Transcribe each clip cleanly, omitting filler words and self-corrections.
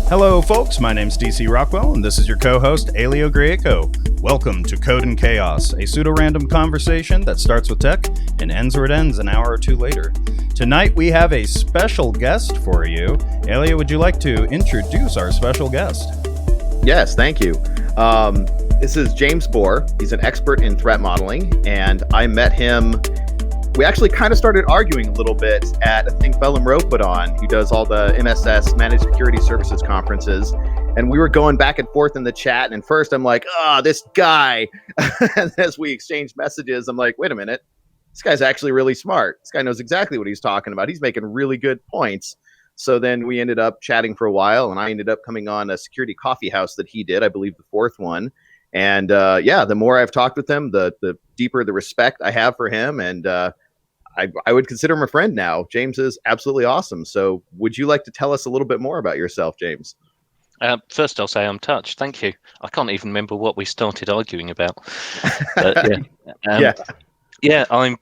Hello, folks. My name's DC Rockwell, and this is your co-host, Elio Grieco. Welcome to Code and Chaos, a pseudo-random conversation that starts with tech and ends where it ends an hour or two later. Tonight, we have a special guest for you. Elio, would you like to introduce our special guest? Yes, thank you. This is James Bohr. He's an expert in threat modeling, and I met him. We actually kind of started arguing a little bit at a thing Fellam put on, who does all the MSS, Managed Security Services conferences. And we were going back and forth in the chat. And first I'm like, this guy. And as we exchanged messages, I'm like, wait a minute. This guy's actually really smart. This guy knows exactly what he's talking about. He's making really good points. So then we ended up chatting for a while, and I ended up coming on a security coffee house that he did, I believe the fourth one. And the more I've talked with him, the deeper the respect I have for him. And I would consider him a friend now. James is absolutely awesome. So would you like to tell us a little bit more about yourself, James? First, I'll say I'm touched. Thank you. I can't even remember what we started arguing about. But, I'm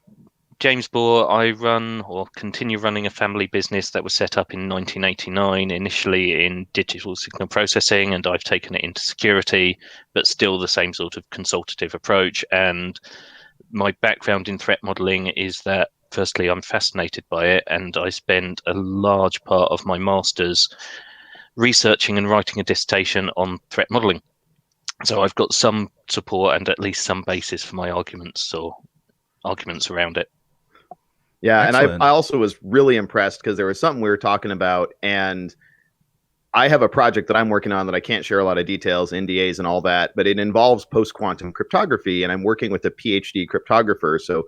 James Bohr. I run or continue running a family business that was set up in 1989, initially in digital signal processing, and I've taken it into security, but still the same sort of consultative approach. And my background in threat modeling is that, firstly, I'm fascinated by it, and I spent a large part of my master's researching and writing a dissertation on threat modeling. So I've got some support and at least some basis for my arguments around it. Yeah, excellent. And I also was really impressed because there was something we were talking about, and I have a project that I'm working on that I can't share a lot of details, NDAs and all that, but it involves post-quantum cryptography, and I'm working with a PhD cryptographer. So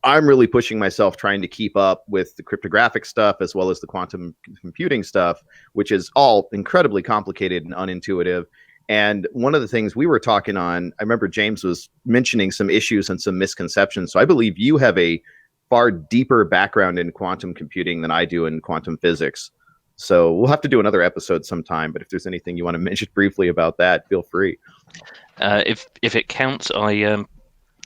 I'm really pushing myself trying to keep up with the cryptographic stuff as well as the quantum computing stuff, which is all incredibly complicated and unintuitive. And one of the things we were talking on, I remember James was mentioning some issues and some misconceptions. So I believe you have a far deeper background in quantum computing than I do in quantum physics. So we'll have to do another episode sometime, but if there's anything you want to mention briefly about that, feel free. If it counts, I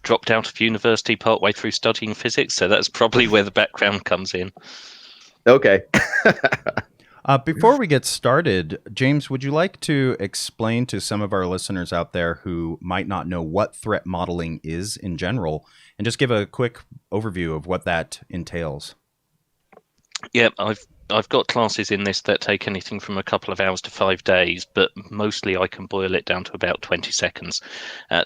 dropped out of university partway through studying physics, so that's probably where the background comes in. Okay. Before we get started, James, would you like to explain to some of our listeners out there who might not know what threat modeling is in general, and just give a quick overview of what that entails? Yeah, I've got classes in this that take anything from a couple of hours to 5 days, but mostly I can boil it down to about 20 seconds.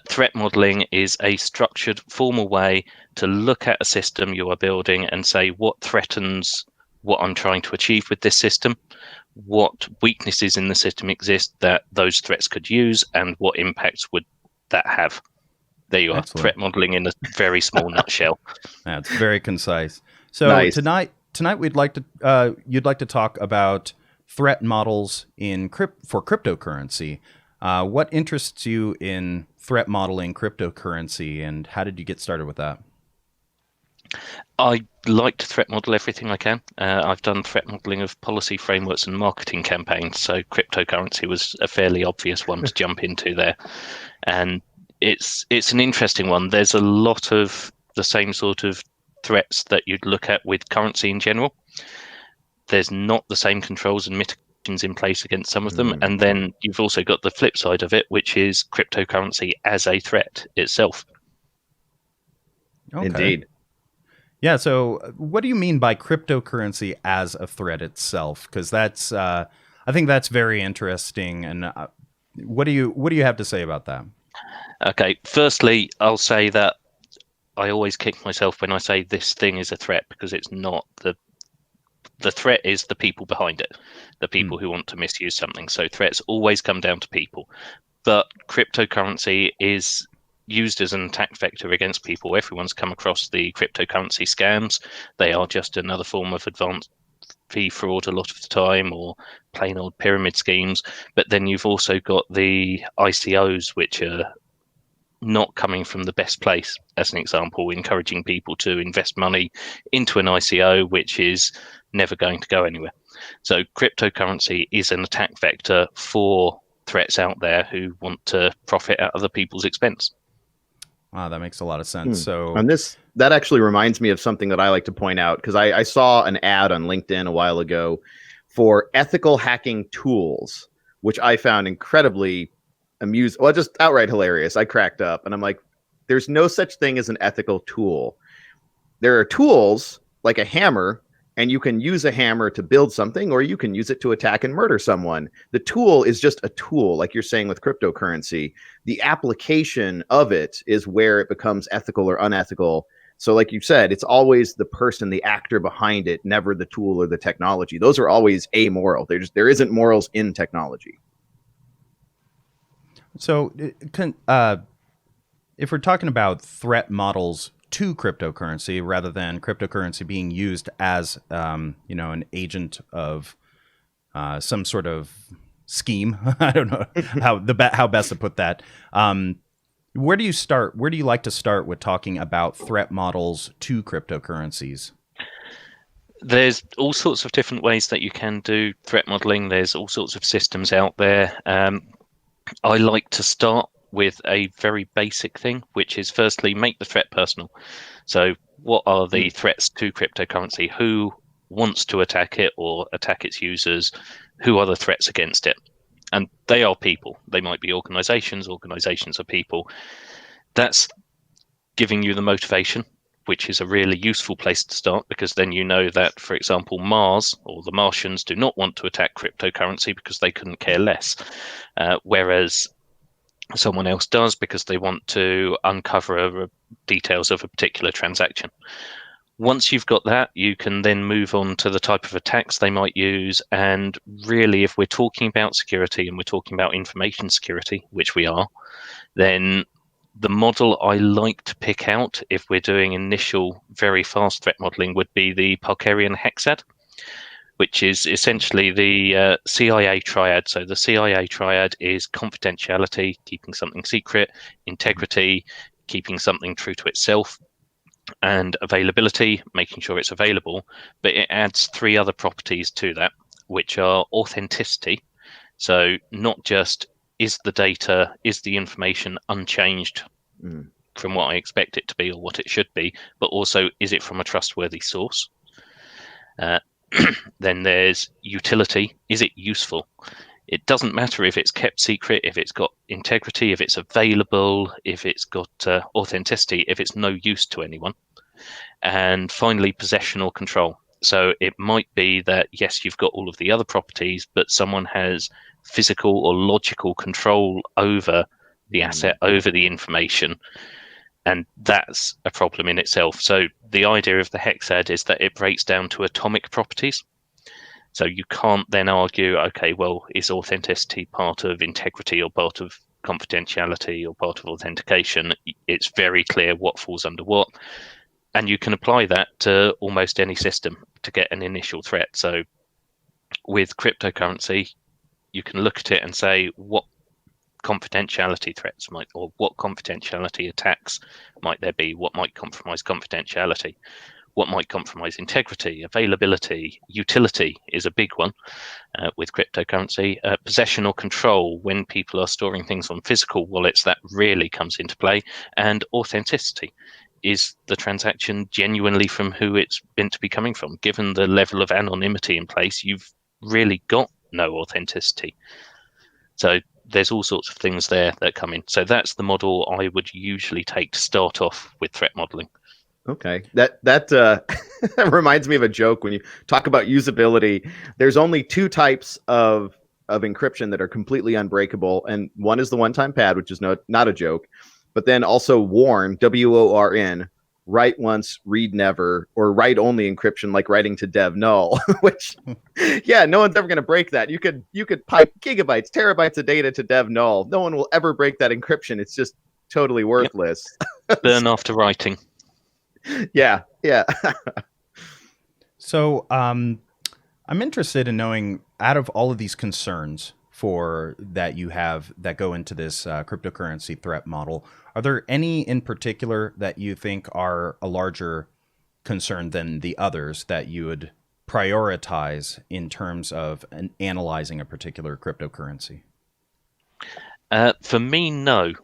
Threat modeling is a structured, formal way to look at a system you are building and say what threatens what I'm trying to achieve with this system, what weaknesses in the system exist that those threats could use, and what impacts would that have. There you are. Excellent. Threat modeling in a very small nutshell. That's very concise. So Nice. Tonight you'd like to talk about threat models for cryptocurrency. What interests you in threat modeling cryptocurrency, and how did you get started with that? I like to threat model everything I can. I've done threat modeling of policy frameworks and marketing campaigns, so cryptocurrency was a fairly obvious one to jump into there. And it's an interesting one. There's a lot of the same sort of threats that you'd look at with currency in general. There's not the same controls and mitigations in place against some of them. And then you've also got the flip side of it, which is cryptocurrency as a threat itself. Okay. Indeed. Yeah. So, what do you mean by cryptocurrency as a threat itself? Because that's, I think that's very interesting. And what do you have to say about that? Okay. Firstly, I'll say that I always kick myself when I say this thing is a threat, because it's not. The threat is the people behind it, the people who want to misuse something. So threats always come down to people. But cryptocurrency is used as an attack vector against people. Everyone's come across the cryptocurrency scams. They are just another form of advanced fee fraud a lot of the time, or plain old pyramid schemes. But then you've also got the ICOs, which are not coming from the best place, as an example, encouraging people to invest money into an ICO, which is never going to go anywhere. So cryptocurrency is an attack vector for threats out there who want to profit at other people's expense. Wow, that makes a lot of sense. So, and that actually reminds me of something that I like to point out, because I saw an ad on LinkedIn a while ago for ethical hacking tools. which I found incredibly amusing. Well, just outright hilarious. I cracked up, and I'm like, there's no such thing as an ethical tool. There are tools like a hammer, and you can use a hammer to build something, or you can use it to attack and murder someone. The tool is just a tool, like you're saying with cryptocurrency. The application of it is where it becomes ethical or unethical. So like you said, it's always the person, the actor behind it, never the tool or the technology. Those are always amoral. There isn't morals in technology. So if we're talking about threat models to cryptocurrency rather than cryptocurrency being used as an agent of some sort of scheme, I don't know how best to put that. Where do you start? Where do you like to start with talking about threat models to cryptocurrencies? There's all sorts of different ways that you can do threat modeling. There's all sorts of systems out there. I like to start with a very basic thing, which is firstly, make the threat personal. So what are the threats to cryptocurrency? Who wants to attack it or attack its users? Who are the threats against it? And they are people. They might be organizations. Organizations are people. That's giving you the motivation, which is a really useful place to start, because then you know that, for example, Mars or the Martians do not want to attack cryptocurrency because they couldn't care less. Whereas someone else does because they want to uncover details of a particular transaction. Once you've got that, you can then move on to the type of attacks they might use. And really, if we're talking about security and we're talking about information security, which we are, then the model I like to pick out if we're doing initial very fast threat modeling would be the Parkerian Hexad, which is essentially the CIA triad. So the CIA triad is confidentiality, keeping something secret, integrity, keeping something true to itself, and availability, making sure it's available. But it adds 3 other properties to that, which are authenticity. So not just is the information unchanged from what I expect it to be or what it should be, but also is it from a trustworthy source? Then there's utility. Is it useful? It doesn't matter if it's kept secret, if it's got integrity, if it's available, if it's got authenticity, if it's no use to anyone. And finally, possession or control. So it might be that, yes, you've got all of the other properties, but someone has physical or logical control over the asset, over the information. And that's a problem in itself. So the idea of the Hexad is that it breaks down to atomic properties. So you can't then argue, okay, well, is authenticity part of integrity or part of confidentiality or part of authentication? It's very clear what falls under what. And you can apply that to almost any system to get an initial threat. So with cryptocurrency, you can look at it and say what confidentiality threats or what confidentiality attacks might there be, what might compromise confidentiality, what might compromise integrity, availability, utility is a big one with cryptocurrency. Possession or control, when people are storing things on physical wallets, that really comes into play. And authenticity, is the transaction genuinely from who it's meant to be coming from? Given the level of anonymity in place, you've really got no authenticity. So there's all sorts of things there that come in. So that's the model I would usually take to start off with threat modeling. Okay, that reminds me of a joke. When you talk about usability, there's only 2 types of encryption that are completely unbreakable, and one is the one-time pad, which is not a joke, but then also WORN, WORN, write once, read never, or write only encryption, like writing to dev null, which, yeah, no one's ever going to break that. You could pipe gigabytes, terabytes of data to dev null. No one will ever break that encryption. It's just totally worthless. Yep. Burn after writing. Yeah. So I'm interested in knowing, out of all of these concerns that you have that go into this cryptocurrency threat model, are there any in particular that you think are a larger concern than the others that you would prioritize in terms of analyzing a particular cryptocurrency? For me, no.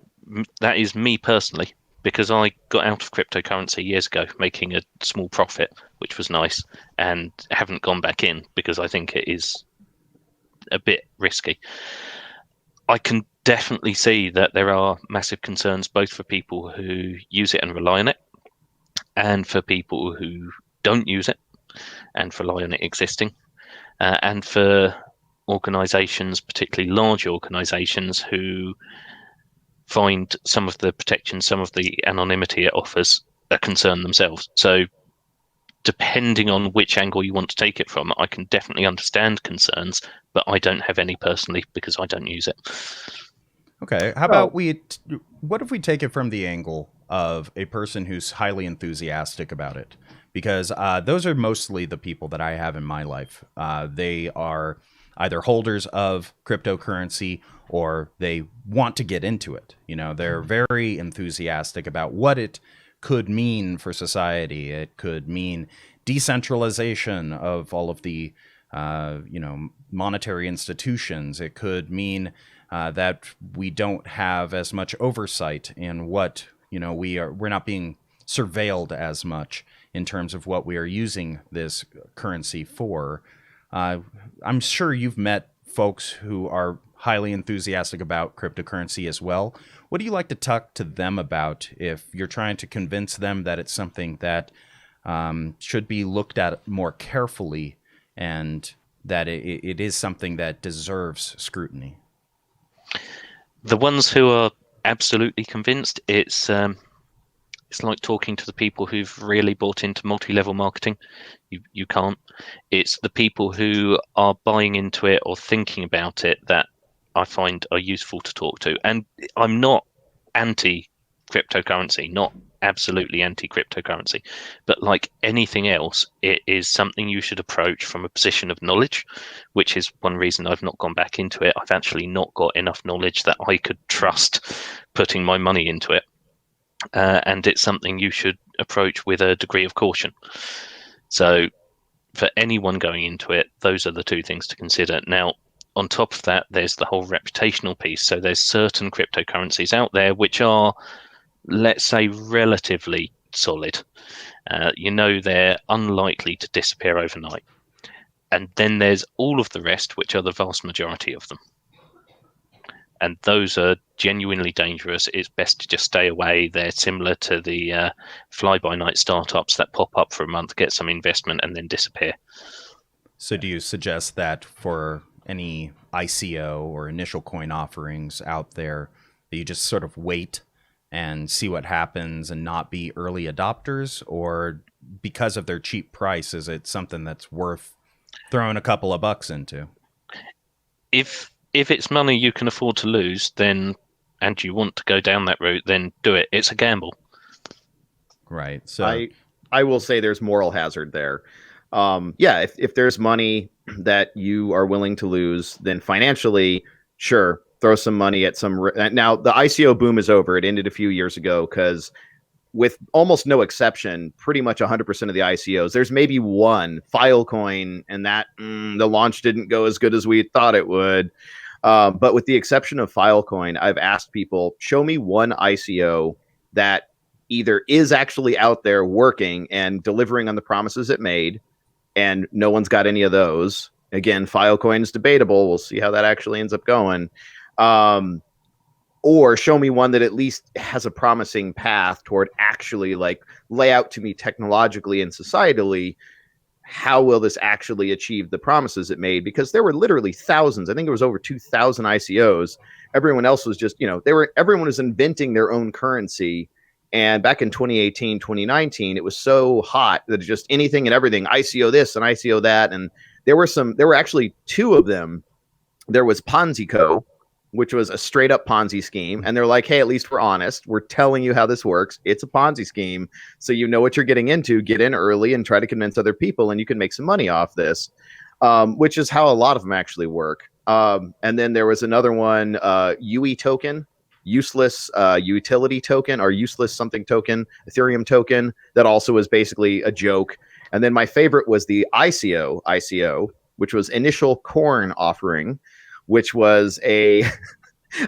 That is me personally, because I got out of cryptocurrency years ago, making a small profit, which was nice, and haven't gone back in because I think it is a bit risky. I can definitely see that there are massive concerns both for people who use it and rely on it, and for people who don't use it and rely on it existing, and for organizations, particularly large organizations, who find some of the protection, some of the anonymity it offers a concern themselves. So depending on which angle you want to take it from, I can definitely understand concerns, but I don't have any personally because I don't use it. Okay, how about what if we take it from the angle of a person who's highly enthusiastic about it? Because those are mostly the people that I have in my life. They are either holders of cryptocurrency or they want to get into it. You know, they're very enthusiastic about what it could mean for society. It could mean decentralization of all of the, monetary institutions. It could mean that we don't have as much oversight in what, we're not being surveilled as much in terms of what we are using this currency for. I'm sure you've met folks who are highly enthusiastic about cryptocurrency as well. What do you like to talk to them about if you're trying to convince them that it's something that should be looked at more carefully and that it is something that deserves scrutiny? The ones who are absolutely convinced, it's like talking to the people who've really bought into multi-level marketing. You can't. It's the people who are buying into it or thinking about it that I find are useful to talk to. And I'm not anti-cryptocurrency, not absolutely anti-cryptocurrency, but like anything else, it is something you should approach from a position of knowledge, which is one reason I've not gone back into it. I've actually not got enough knowledge that I could trust putting my money into it. And it's something you should approach with a degree of caution. So for anyone going into it, those are the two things to consider. Now, on top of that, there's the whole reputational piece. So there's certain cryptocurrencies out there which are, let's say, relatively solid. They're unlikely to disappear overnight. And then there's all of the rest, which are the vast majority of them. And those are genuinely dangerous. It's best to just stay away. They're similar to the fly-by-night startups that pop up for a month, get some investment, and then disappear. So do you suggest that for any ICO or initial coin offerings out there, that you just sort of wait and see what happens and not be early adopters? Or because of their cheap price, is it something that's worth throwing a couple of bucks into? If it's money you can afford to lose, then, and you want to go down that route, then do it. It's a gamble. Right. So I will say there's moral hazard there. If there's money that you are willing to lose, then financially, sure, throw some money at some. Now, the ICO boom is over. It ended a few years ago because, with almost no exception, pretty much 100% of the ICOs, there's maybe one Filecoin, and that the launch didn't go as good as we thought it would. But with the exception of Filecoin, I've asked people, show me one ICO that either is actually out there working and delivering on the promises it made, and no one's got any of those. Again, Filecoin is debatable. We'll see how that actually ends up going. Or show me one that at least has a promising path toward actually lay out to me technologically and societally, how will this actually achieve the promises it made? Because there were literally thousands. I think it was over 2,000 ICOs. Everyone else was just, everyone was inventing their own currency. And back in 2018, 2019, it was so hot that just anything and everything, ICO this and ICO that. And there were actually two of them. There was PonziCo, which was a straight up Ponzi scheme. And they're like, hey, at least we're honest. We're telling you how this works. It's a Ponzi scheme. So you know what you're getting into. Get in early and try to convince other people, and you can make some money off this, which is how a lot of them actually work. And then there was another one, UE token, useless utility token, or useless something token, Ethereum token, that also was basically a joke. And then my favorite was the ICO, which was initial corn offering, which was a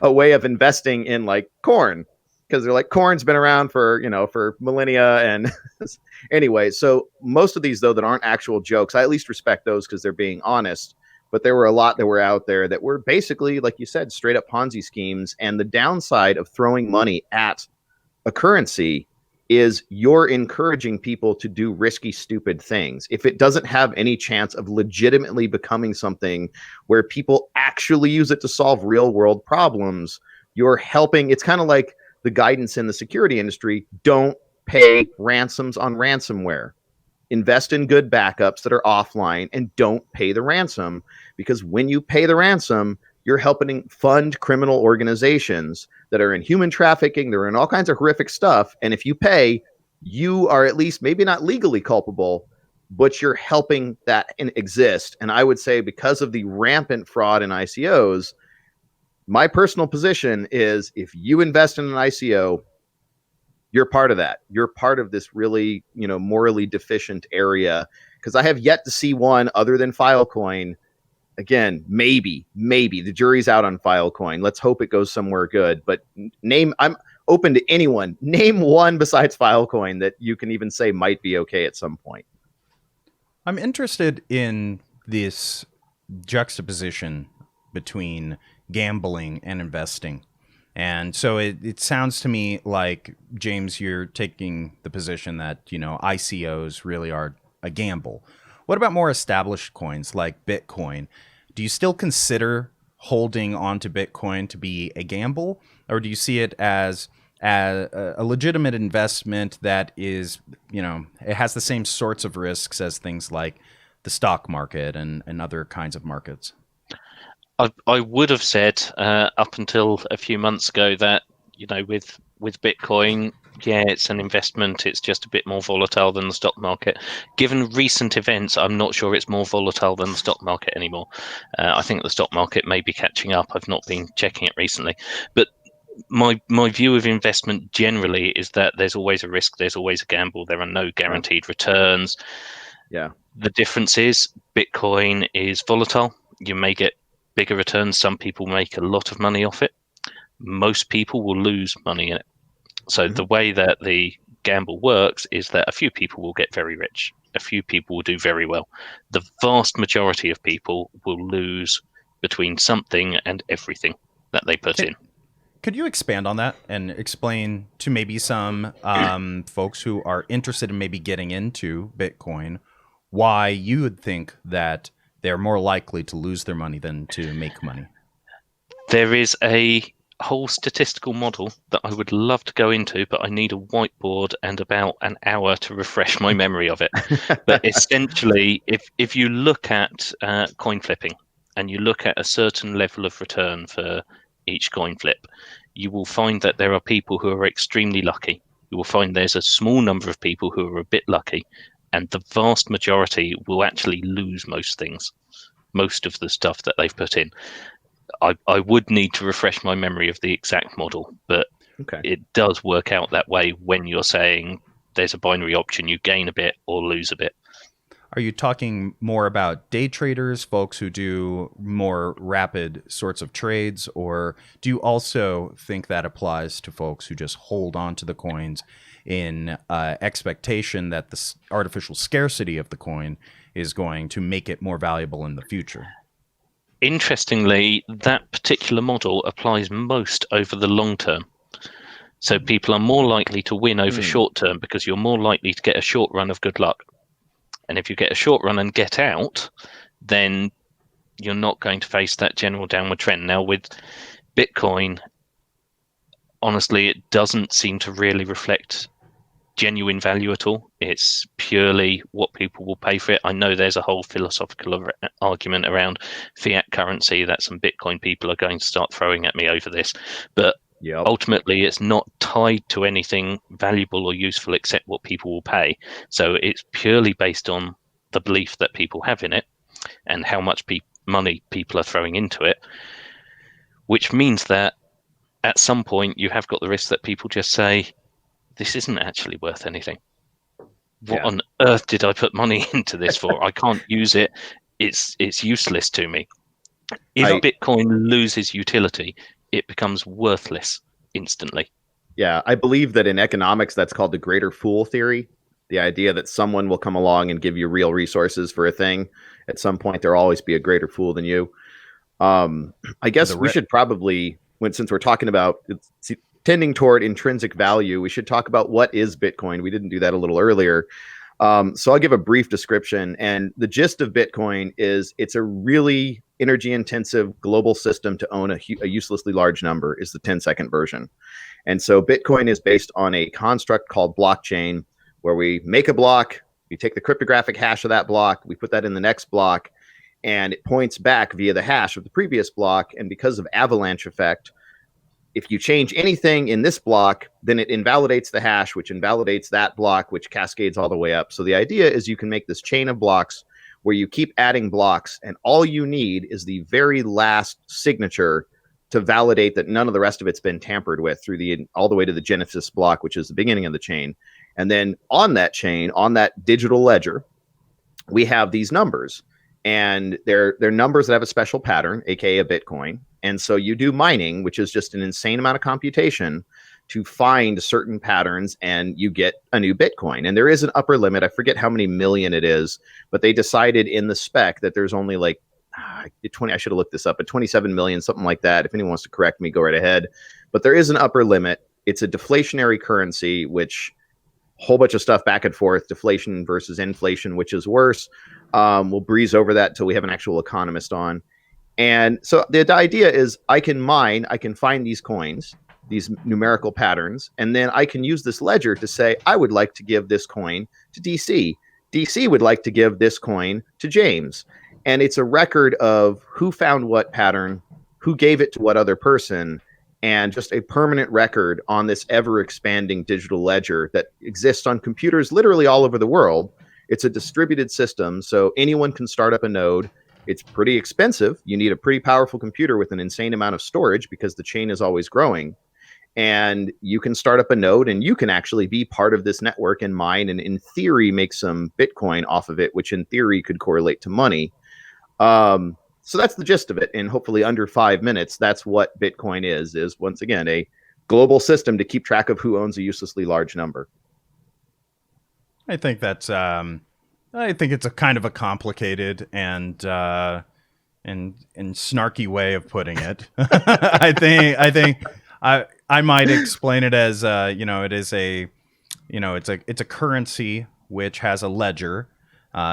way of investing in corn, because they're corn's been around for millennia. And anyway, so most of these, though, that aren't actual jokes, I at least respect those because they're being honest. but there were a lot that were out there that were basically, like you said, straight up Ponzi schemes. And the downside of throwing money at a currency is you're encouraging people to do risky, stupid things. If it doesn't have any chance of legitimately becoming something where people actually use it to solve real world problems, you're helping. It's kind of like the guidance in the security industry. Don't pay ransoms on ransomware. Invest in good backups that are offline and don't pay the ransom, because when you pay the ransom, you're helping fund criminal organizations that are in human trafficking. They're in all kinds of horrific stuff. And if you pay, you are at least maybe not legally culpable, but you're helping that exist. And I would say because of the rampant fraud in ICOs, my personal position is if you invest in an ICO, you're part of that. You're part of this really, morally deficient area. Because I have yet to see one other than Filecoin. Again, maybe the jury's out on Filecoin. Let's hope it goes somewhere good. But I'm open to anyone. Name one besides Filecoin that you can even say might be okay at some point. I'm interested in this juxtaposition between gambling and investing. And so it sounds to me like, James, you're taking the position that, ICOs really are a gamble. What about more established coins like Bitcoin? Do you still consider holding onto Bitcoin to be a gamble, or do you see it as a legitimate investment that is, it has the same sorts of risks as things like the stock market and other kinds of markets? I would have said up until a few months ago that, with Bitcoin, yeah, it's an investment. It's just a bit more volatile than the stock market. Given recent events, I'm not sure it's more volatile than the stock market anymore. I think the stock market may be catching up. I've not been checking it recently. But my view of investment generally is that there's always a risk. There's always a gamble. There are no guaranteed returns. Yeah. The difference is Bitcoin is volatile. You may get bigger returns. Some people make a lot of money off it. Most people will lose money in it. So the way that the gamble works is that a few people will get very rich. A few people will do very well. The vast majority of people will lose between something and everything that they put in. Could you expand on that and explain to maybe some folks who are interested in maybe getting into Bitcoin why you would think that they're more likely to lose their money than to make money? There is a whole statistical model that I would love to go into, but I need a whiteboard and about an hour to refresh my memory of it. But essentially, if you look at coin flipping and you look at a certain level of return for each coin flip, you will find that there are people who are extremely lucky. You will find there's a small number of people who are a bit lucky, and the vast majority will actually lose most things, most of the stuff that they've put in. I would need to refresh my memory of the exact model, but It does work out that way when you're saying there's a binary option, you gain a bit or lose a bit. Are you talking more about day traders, folks who do more rapid sorts of trades, or do you also think that applies to folks who just hold on to the coins in expectation that the artificial scarcity of the coin is going to make it more valuable in the future? Interestingly, that particular model applies most over the long term. So people are more likely to win over short term because you're more likely to get a short run of good luck. And if you get a short run and get out, then you're not going to face that general downward trend. Now, with Bitcoin, honestly, it doesn't seem to really reflect genuine value at all. It's purely what people will pay for it. I know there's a whole philosophical argument around fiat currency that some Bitcoin people are going to start throwing at me over this, but ultimately it's not tied to anything valuable or useful except what people will pay. So it's purely based on the belief that people have in it and how much money people are throwing into it, which means that at some point you have got the risk that people just say, this isn't actually worth anything. What on earth did I put money into this for? I can't use it. It's useless to me. If Bitcoin loses utility, it becomes worthless instantly. Yeah, I believe that in economics, that's called the greater fool theory. The idea that someone will come along and give you real resources for a thing. At some point, there'll always be a greater fool than you. I guess we should probably, since we're talking about it's tending toward intrinsic value, we should talk about what is Bitcoin. We didn't do that a little earlier. So I'll give a brief description. And the gist of Bitcoin is it's a really energy intensive global system to own a uselessly large number is the 10-second version. And so Bitcoin is based on a construct called blockchain, where we make a block, we take the cryptographic hash of that block, we put that in the next block, and it points back via the hash of the previous block. And because of avalanche effect, if you change anything in this block, then it invalidates the hash, which invalidates that block, which cascades all the way up. So the idea is you can make this chain of blocks where you keep adding blocks, and all you need is the very last signature to validate that none of the rest of it's been tampered with through all the way to the Genesis block, which is the beginning of the chain. And then on that chain, on that digital ledger, we have these numbers, and they're numbers that have a special pattern, aka a Bitcoin. And so you do mining, which is just an insane amount of computation to find certain patterns, and you get a new Bitcoin. And there is an upper limit. I forget how many million it is, but they decided in the spec that there's only like 20. I should have looked this up, but 27 million, something like that. If anyone wants to correct me, go right ahead. But there is an upper limit. It's a deflationary currency, which a whole bunch of stuff back and forth, deflation versus inflation, which is worse. We'll breeze over that until we have an actual economist on. And so the idea is I can mine, I can find these coins, these numerical patterns, and then I can use this ledger to say, I would like to give this coin to DC. DC would like to give this coin to James. And it's a record of who found what pattern, who gave it to what other person, and just a permanent record on this ever-expanding digital ledger that exists on computers literally all over the world. It's a distributed system, so anyone can start up a node. It's pretty expensive. You need a pretty powerful computer with an insane amount of storage because the chain is always growing. And you can start up a node, and you can actually be part of this network and mine, and in theory make some Bitcoin off of it, which in theory could correlate to money. So that's the gist of it. And hopefully under 5 minutes, that's what Bitcoin is once again, a global system to keep track of who owns a uselessly large number. I think that's, I think it's a kind of a complicated and snarky way of putting it. I think I might explain it as, it is it's a currency which has a ledger,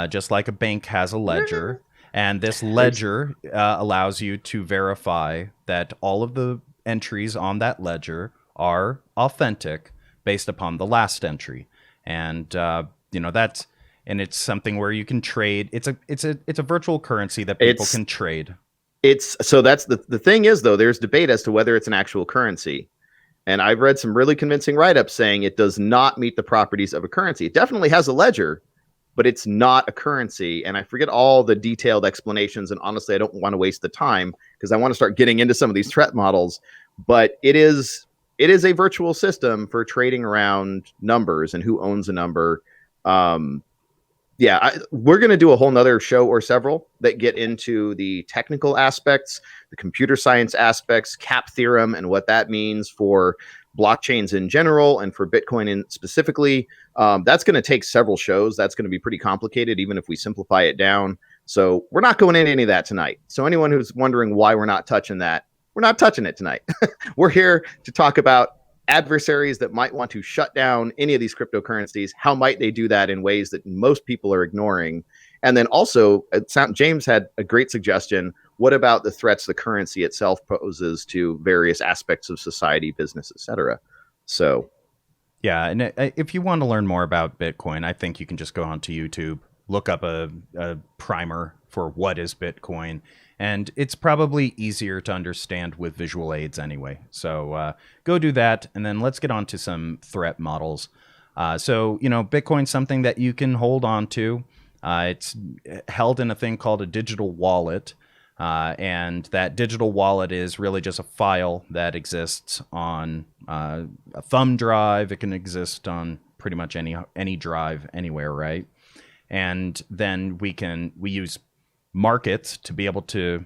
just like a bank has a ledger. And this ledger allows you to verify that all of the entries on that ledger are authentic based upon the last entry. And it's something where you can trade. It's a virtual currency that people can trade. So that's the thing is, though, there's debate as to whether it's an actual currency. And I've read some really convincing write-ups saying it does not meet the properties of a currency. It definitely has a ledger, but it's not a currency. And I forget all the detailed explanations. And honestly, I don't want to waste the time because I want to start getting into some of these threat models. But it is a virtual system for trading around numbers and who owns a number. We're going to do a whole nother show or several that get into the technical aspects, the computer science aspects, cap theorem, and what that means for blockchains in general and for Bitcoin specifically. That's going to take several shows. That's going to be pretty complicated, even if we simplify it down. So we're not going into any of that tonight. So anyone who's wondering why we're not touching that, we're not touching it tonight. We're here to talk about adversaries that might want to shut down any of these cryptocurrencies. How might they do that in ways that most people are ignoring? And then also, James had a great suggestion. What about the threats the currency itself poses to various aspects of society, business, etc.? So, yeah, and if you want to learn more about Bitcoin, I think you can just go onto YouTube, look up a primer for what is Bitcoin, and it's probably easier to understand with visual aids anyway. So go do that, and then let's get on to some threat models. Bitcoin's something that you can hold on to. It's held in a thing called a digital wallet. And that digital wallet is really just a file that exists on a thumb drive. It can exist on pretty much any drive anywhere, right? And then we use markets to be able to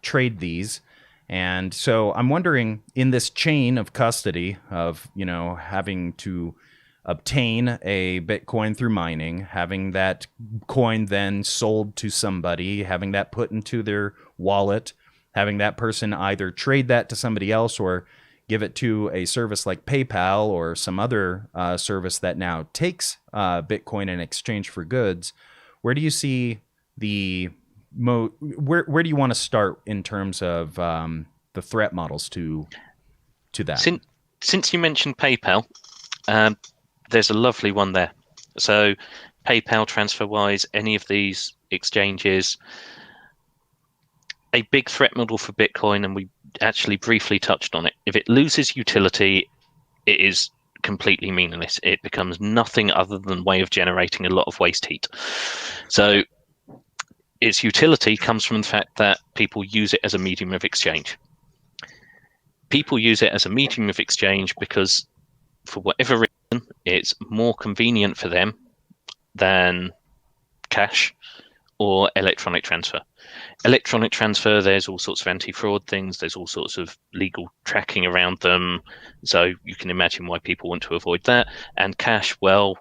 trade these. And so I'm wondering, in this chain of custody of having to obtain a Bitcoin through mining, having that coin then sold to somebody, having that put into their wallet, having that person either trade that to somebody else or give it to a service like PayPal or some other service that now takes Bitcoin in exchange for goods. Where do you see where do you want to start in terms of the threat models to that? Since you mentioned PayPal, there's a lovely one there. So PayPal, TransferWise, any of these exchanges, a big threat model for Bitcoin, and we actually briefly touched on it. If it loses utility, it is completely meaningless. It becomes nothing other than a way of generating a lot of waste heat. So its utility comes from the fact that people use it as a medium of exchange. People use it as a medium of exchange because, for whatever reason, it's more convenient for them than cash or electronic transfer. Electronic transfer, there's all sorts of anti-fraud things, there's all sorts of legal tracking around them, so you can imagine why people want to avoid that. And cash, well,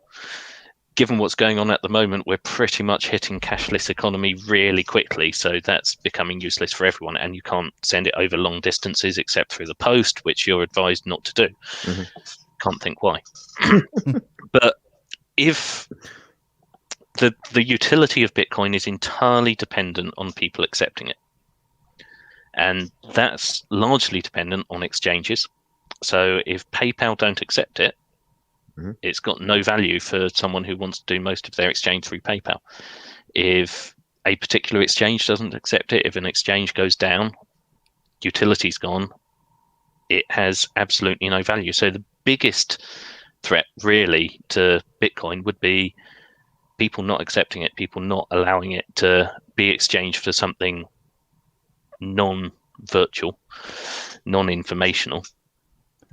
given what's going on at the moment, we're pretty much hitting cashless economy really quickly, so that's becoming useless for everyone, and you can't send it over long distances except through the post, which you're advised not to do. Mm-hmm. Can't think why. But if the utility of Bitcoin is entirely dependent on people accepting it, and that's largely dependent on exchanges. So if PayPal don't accept it, mm-hmm. It's got no value for someone who wants to do most of their exchange through PayPal. If a particular exchange doesn't accept it, if an exchange goes down, utility's gone, it has absolutely no value. So the biggest threat really to Bitcoin would be people not accepting it, people not allowing it to be exchanged for something non-virtual, non-informational.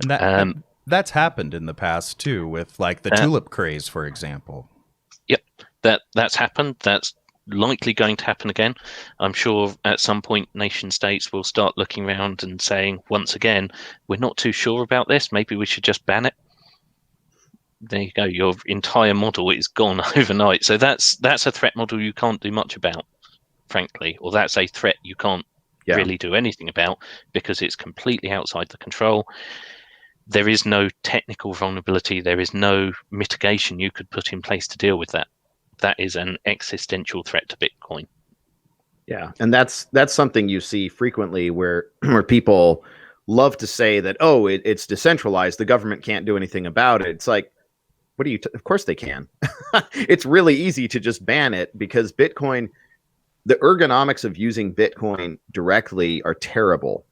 And that's happened in the past too, with like the tulip craze, for example. Yep, that's happened. That's likely going to happen again. I'm sure at some point nation states will start looking around and saying, once again, we're not too sure about this. Maybe we should just ban it. There you go. Your entire model is gone overnight. So that's a threat model you can't do much about, frankly, or that's a threat you can't really do anything about because it's completely outside the control. There is no technical vulnerability. There is no mitigation you could put in place to deal with that. That is an existential threat to Bitcoin. Yeah, and that's something you see frequently where people love to say that, oh, it's decentralized. The government can't do anything about it. It's like, what do you? Of course they can. It's really easy to just ban it because Bitcoin, the ergonomics of using Bitcoin directly are terrible.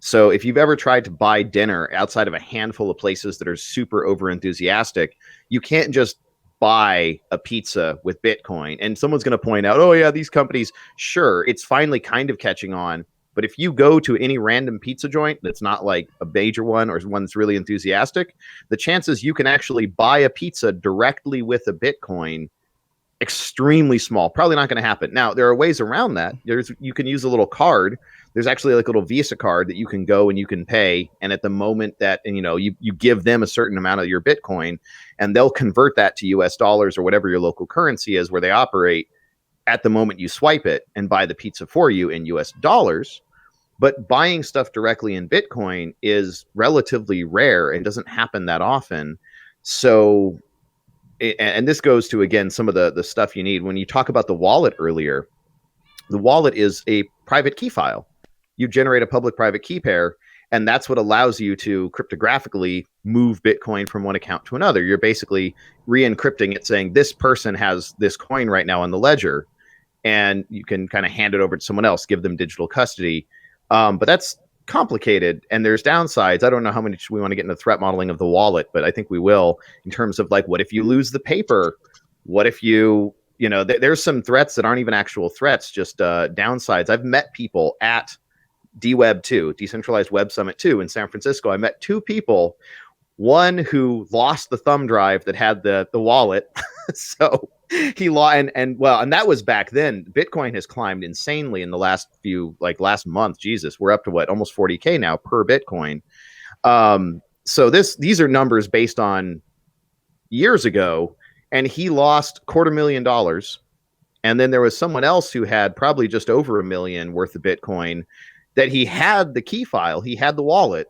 So if you've ever tried to buy dinner outside of a handful of places that are super over enthusiastic, you can't just buy a pizza with Bitcoin. And someone's going to point out, oh yeah, these companies, sure, it's finally kind of catching on. But if you go to any random pizza joint that's not like a major one or one that's really enthusiastic, the chances you can actually buy a pizza directly with a Bitcoin, extremely small. Probably not going to happen. Now, there are ways around that. You can use a little card. There's actually like a little Visa card that you can go and you can pay. And at the moment that, you give them a certain amount of your Bitcoin and they'll convert that to US dollars or whatever your local currency is where they operate at the moment you swipe it and buy the pizza for you in US dollars. But buying stuff directly in Bitcoin is relatively rare and doesn't happen that often. So, and this goes to, again, some of the stuff you need. When you talk about the wallet earlier, the wallet is a private key file. You generate a public-private key pair, and that's what allows you to cryptographically move Bitcoin from one account to another. You're basically re-encrypting it, saying this person has this coin right now on the ledger, and you can kind of hand it over to someone else, give them digital custody. But that's complicated, and there's downsides. I don't know how much we want to get into threat modeling of the wallet, but I think we will, in terms of like, what if you lose the paper? What if there's some threats that aren't even actual threats, just downsides. I've met people at DWeb 2, Decentralized Web Summit 2 in San Francisco. I met two people, one who lost the thumb drive that had the wallet. So he lost, and that was back then. Bitcoin has climbed insanely in the last month. Jesus, we're up to almost 40K now per Bitcoin. So these are numbers based on years ago, and he lost $250,000. And then there was someone else who had probably just over $1 million worth of Bitcoin that he had the key file, he had the wallet,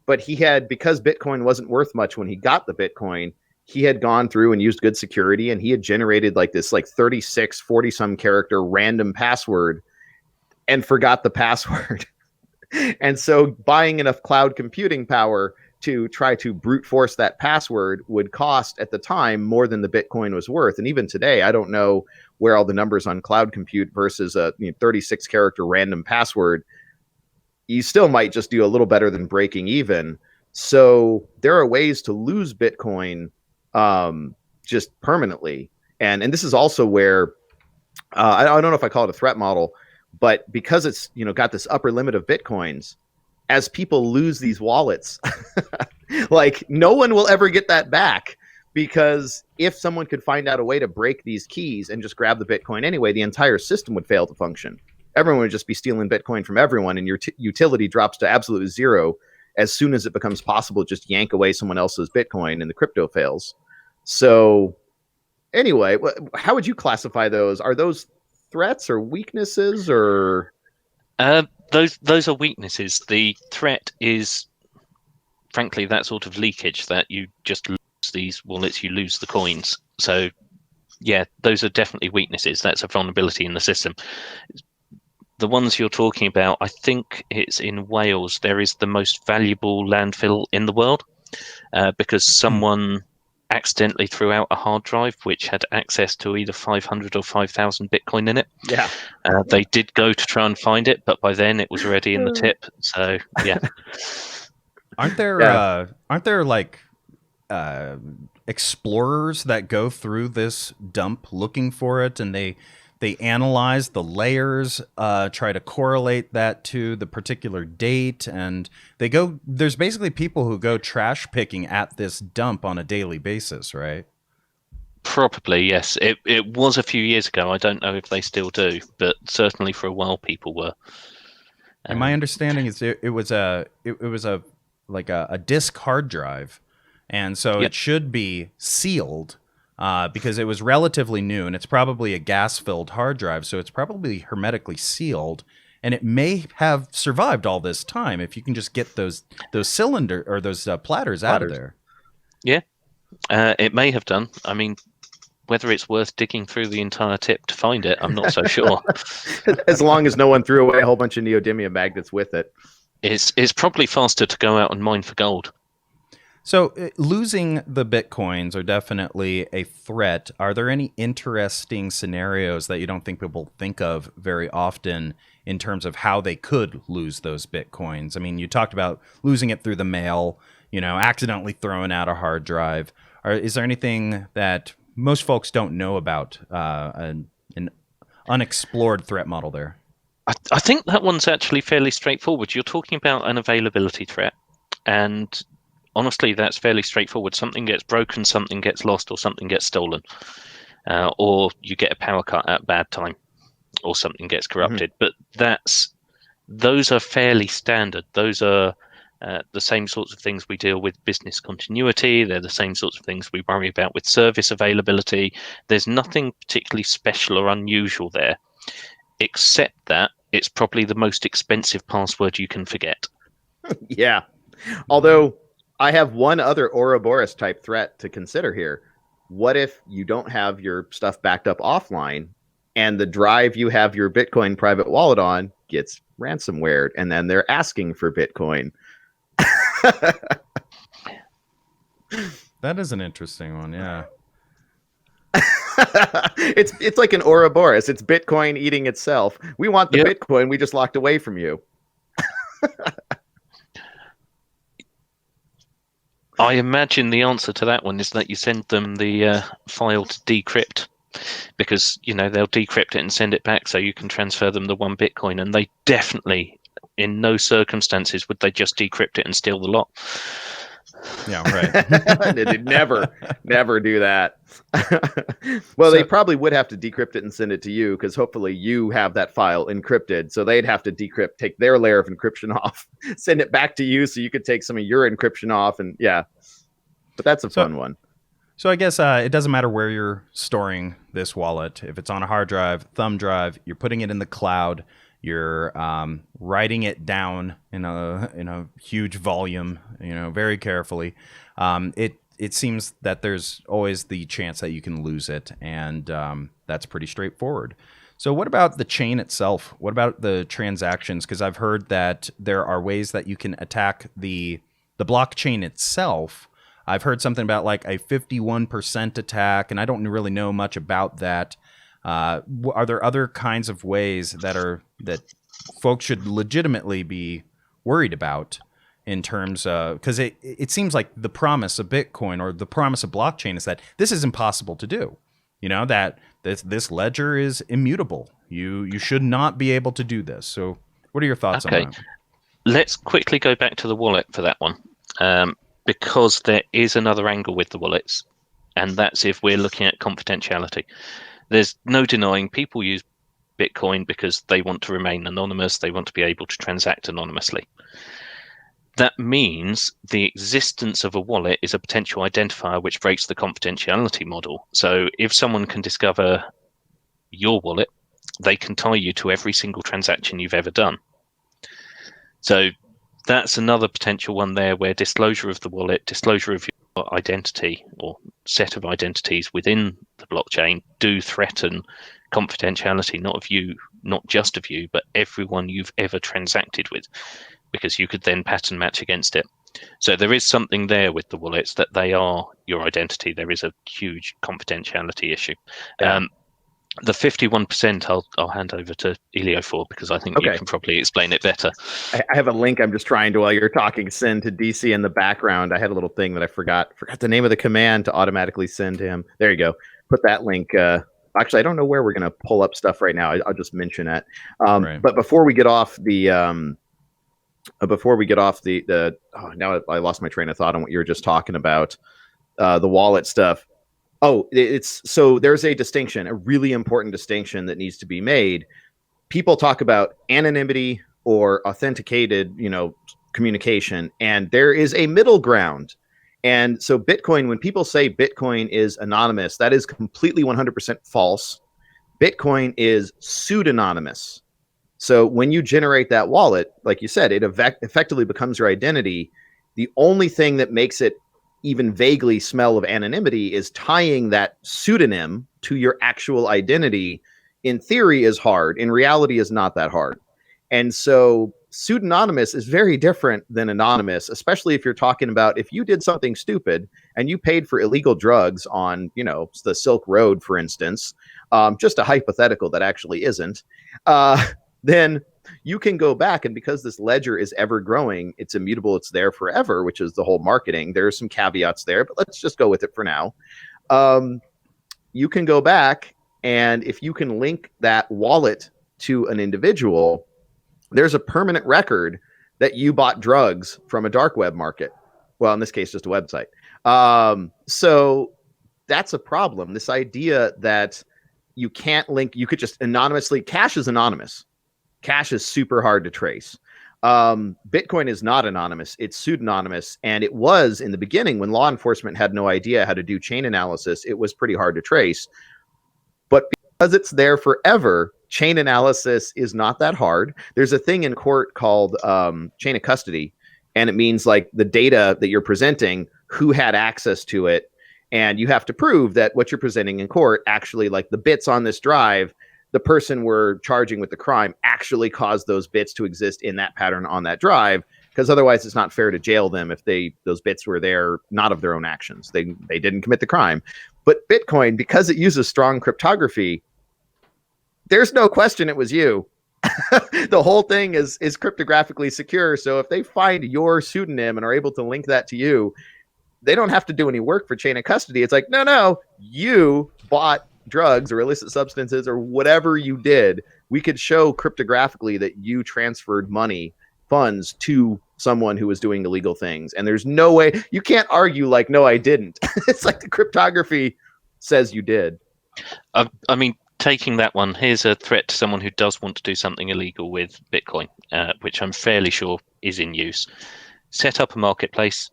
but he had, because Bitcoin wasn't worth much when he got the Bitcoin, he had gone through and used good security, and he had generated like this 36, 40 some character random password and forgot the password. And so buying enough cloud computing power to try to brute force that password would cost at the time more than the Bitcoin was worth. And even today, I don't know where all the numbers on cloud compute versus a 36 character random password. You still might just do a little better than breaking even. So there are ways to lose Bitcoin just permanently. And this is also where I don't know if I call it a threat model, but because it's got this upper limit of Bitcoins, as people lose these wallets, like no one will ever get that back, because if someone could find out a way to break these keys and just grab the Bitcoin anyway, the entire system would fail to function. Everyone would just be stealing Bitcoin from everyone, and your utility drops to absolute zero as soon as it becomes possible. Just yank away someone else's Bitcoin and the crypto fails. So anyway, how would you classify those? Are those threats or weaknesses, or those are weaknesses? The threat is, frankly, that sort of leakage that you just lose these wallets, you lose the coins. So yeah, those are definitely weaknesses. That's a vulnerability in the system. The ones you're talking about, I think it's in Wales, there is the most valuable landfill in the world because someone accidentally threw out a hard drive which had access to either 500 or 5,000 Bitcoin in it. Yeah. They did go to try and find it, but by then it was already in the tip. So yeah. Aren't there like explorers that go through this dump looking for it, and they analyze the layers, try to correlate that to the particular date, and there's basically people who go trash picking at this dump on a daily basis, right? Probably, yes. It was a few years ago. I don't know if they still do, but certainly for a while people were. And my understanding is it was a disk hard drive, and so it should be sealed. Because it was relatively new, and it's probably a gas-filled hard drive, so it's probably hermetically sealed, and it may have survived all this time if you can just get those cylinder or those platters out of there. Yeah, it may have done. I mean, whether it's worth digging through the entire tip to find it, I'm not so sure. As long as no one threw away a whole bunch of neodymium magnets with it. It's probably faster to go out and mine for gold. So losing the Bitcoins are definitely a threat. Are there any interesting scenarios that you don't think people think of very often in terms of how they could lose those Bitcoins? I mean, you talked about losing it through the mail, accidentally throwing out a hard drive. Is there anything that most folks don't know about an unexplored threat model there? I think that one's actually fairly straightforward. You're talking about an availability threat, and honestly, that's fairly straightforward. Something gets broken, something gets lost, or something gets stolen. Or you get a power cut at a bad time, or something gets corrupted. But those are fairly standard. Those are the same sorts of things we deal with business continuity. They're the same sorts of things we worry about with service availability. There's nothing particularly special or unusual there, except that it's probably the most expensive password you can forget. Yeah. Although I have one other Ouroboros type threat to consider here. What if you don't have your stuff backed up offline, and the drive you have your Bitcoin private wallet on gets ransomwared, and then they're asking for Bitcoin? That is an interesting one, yeah. It's like an Ouroboros. It's Bitcoin eating itself. We want the Bitcoin we just locked away from you. I imagine the answer to that one is that you send them the file to decrypt, because they'll decrypt it and send it back so you can transfer them the 1 Bitcoin, and they definitely, in no circumstances, would they just decrypt it and steal the lot. Yeah, right. They'd never do that. Well, they probably would have to decrypt it and send it to you, because hopefully you have that file encrypted. So they'd have to decrypt, take their layer of encryption off, send it back to you so you could take some of your encryption off. And yeah, but that's a fun one. So I guess it doesn't matter where you're storing this wallet. If it's on a hard drive, thumb drive, you're putting it in the cloud, you're writing it down in a huge volume, very carefully. It seems that there's always the chance that you can lose it, and that's pretty straightforward. So what about the chain itself? What about the transactions? Because I've heard that there are ways that you can attack the blockchain itself. I've heard something about like a 51% attack, and I don't really know much about that. Are there other kinds of ways that folks should legitimately be worried about in terms of, because it seems like the promise of Bitcoin or the promise of blockchain is that this is impossible to do. That this ledger is immutable. You should not be able to do this. So what are your thoughts on that? Let's quickly go back to the wallet for that one. Because there is another angle with the wallets, and that's if we're looking at confidentiality. There's no denying people use Bitcoin because they want to remain anonymous, they want to be able to transact anonymously. That means the existence of a wallet is a potential identifier which breaks the confidentiality model. So if someone can discover your wallet, they can tie you to every single transaction you've ever done. So that's another potential one there where disclosure of the wallet, disclosure of your identity or set of identities within the blockchain do threaten confidentiality, not just of you, but everyone you've ever transacted with, because you could then pattern match against it. So there is something there with the wallets that they are your identity. There is a huge confidentiality issue. Yeah. The 51%, I'll hand over to Elio for, because I think you can probably explain it better. I have a link I'm just trying to, while you're talking, send to DC in the background. I had a little thing that I forgot the name of the command to automatically send to him. There you go. Put that link. Actually, I don't know where we're going to pull up stuff right now. I'll just mention it. Right. But before we get off now I lost my train of thought on what you were just talking about, the wallet stuff. Oh, so there's a distinction, a really important distinction that needs to be made. People talk about anonymity or authenticated, communication, and there is a middle ground. And so Bitcoin, when people say Bitcoin is anonymous, that is completely 100% false. Bitcoin is pseudonymous. So when you generate that wallet, like you said, it effectively becomes your identity. The only thing that makes it even vaguely smell of anonymity is tying that pseudonym to your actual identity. In theory is hard. In reality is not that hard. And so pseudonymous is very different than anonymous, especially if you're talking about if you did something stupid and you paid for illegal drugs on, the Silk Road, for instance, just a hypothetical that actually isn't, then you can go back, and because this ledger is ever growing, it's immutable, it's there forever, which is the whole marketing. There are some caveats there, but let's just go with it for now. You can go back, and if you can link that wallet to an individual, there's a permanent record that you bought drugs from a dark web market. Well, in this case, just a website. So that's a problem. This idea that you can't link, you could just anonymously, cash is anonymous. Cash is super hard to trace. Bitcoin is not anonymous. It's pseudonymous. And it was in the beginning when law enforcement had no idea how to do chain analysis, it was pretty hard to trace. But because it's there forever, chain analysis is not that hard. There's a thing in court called chain of custody. And it means like the data that you're presenting, who had access to it. And you have to prove that what you're presenting in court actually, like the bits on this drive, the person we're charging with the crime actually caused those bits to exist in that pattern on that drive, because otherwise it's not fair to jail them if those bits were there not of their own actions. They didn't commit the crime. But Bitcoin, because it uses strong cryptography, there's no question it was you. The whole thing is cryptographically secure. So if they find your pseudonym and are able to link that to you, they don't have to do any work for chain of custody. It's like, no, you bought drugs or illicit substances or whatever you did. We could show cryptographically that you transferred funds to someone who was doing illegal things. And there's no way, you can't argue like, no, I didn't. It's like the cryptography says you did. I mean, taking that one, here's a threat to someone who does want to do something illegal with Bitcoin, which I'm fairly sure is in use. Set up a marketplace,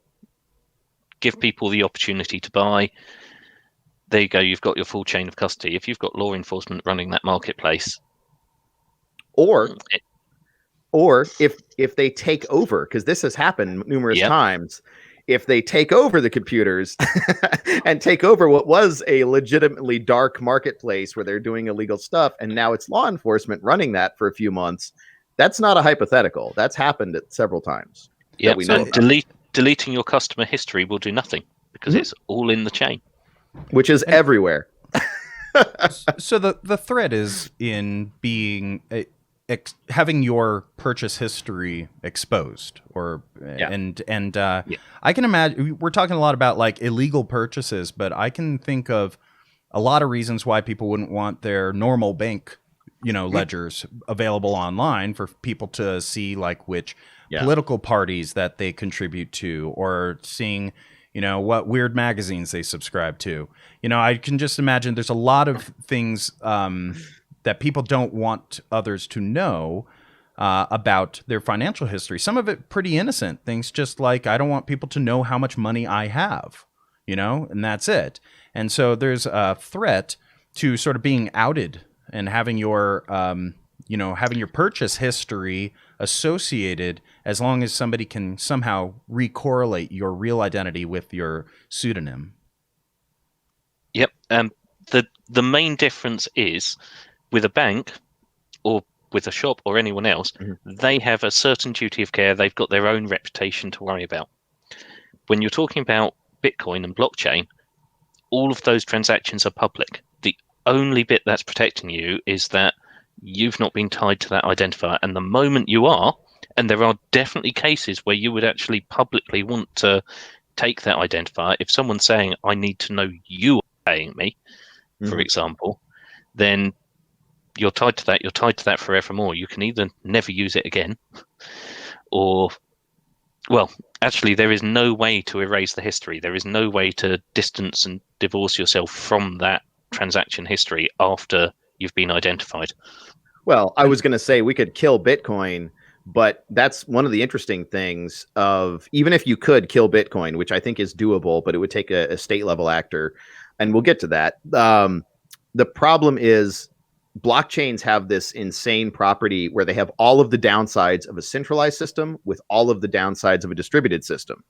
give people the opportunity to buy. there you go. You've got your full chain of custody. If you've got law enforcement running that marketplace, or if they take over, because this has happened numerous times, if they take over the computers and take over what was a legitimately dark marketplace where they're doing illegal stuff, and now it's law enforcement running that for a few months, that's not a hypothetical. That's happened several times. Yeah, so deleting your customer history will do nothing because it's all in the chain. Which is everywhere. So the threat is in being having your purchase history exposed, or I can imagine we're talking a lot about like illegal purchases, but I can think of a lot of reasons why people wouldn't want their normal bank, ledgers available online for people to see, like which political parties that they contribute to, or seeing, what weird magazines they subscribe to. I can just imagine there's a lot of things that people don't want others to know about their financial history. Some of it pretty innocent things, just like I don't want people to know how much money I have, and that's it. And so there's a threat to sort of being outed and having your, having your purchase history associated, as long as somebody can somehow recorrelate your real identity with your pseudonym. Yep. The main difference is with a bank or with a shop or anyone else, they have a certain duty of care. They've got their own reputation to worry about. When you're talking about Bitcoin and blockchain, all of those transactions are public. The only bit that's protecting you is that you've not been tied to that identifier. And the moment you are, and there are definitely cases where you would actually publicly want to take that identifier. If someone's saying, I need to know you are paying me, for example, then you're tied to that. You're tied to that forevermore. You can either never use it again, or, well, actually, there is no way to erase the history. There is no way to distance and divorce yourself from that transaction history after you've been identified. Well, I was going to say we could kill Bitcoin, but that's one of the interesting things of, even if you could kill Bitcoin, which I think is doable, but it would take a state level actor, and we'll get to that. The problem is blockchains have this insane property where they have all of the downsides of a centralized system with all of the downsides of a distributed system.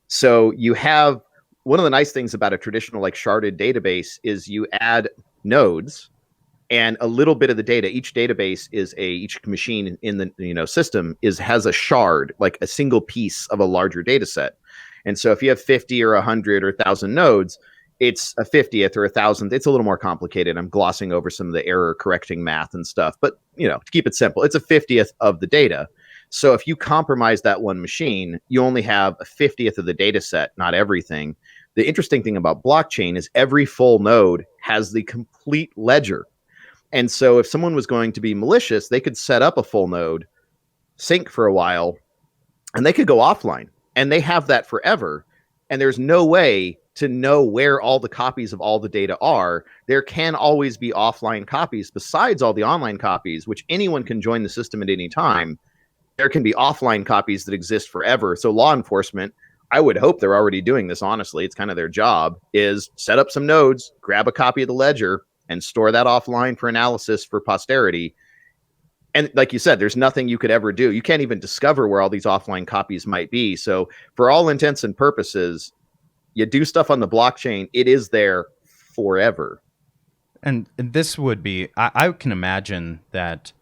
So you have, one of the nice things about a traditional like sharded database is you add nodes and a little bit of the data. Each database is each machine in the system has a shard, like a single piece of a larger data set. And so if you have 50 or 100 or 1,000 nodes, it's a 50th or 1,000th. It's a little more complicated. I'm glossing over some of the error correcting math and stuff, but to keep it simple, it's a 50th of the data. So if you compromise that one machine, you only have a 50th of the data set, not everything. The interesting thing about blockchain is every full node has the complete ledger. And so if someone was going to be malicious, they could set up a full node, sync for a while, and they could go offline. And they have that forever. And there's no way to know where all the copies of all the data are. There can always be offline copies besides all the online copies, which anyone can join the system at any time. There can be offline copies that exist forever. So law enforcement, I would hope they're already doing this, honestly. It's kind of their job, is set up some nodes, grab a copy of the ledger, and store that offline for analysis for posterity. And like you said, there's nothing you could ever do. You can't even discover where all these offline copies might be. So for all intents and purposes, you do stuff on the blockchain, it is there forever. And this would be, I can imagine that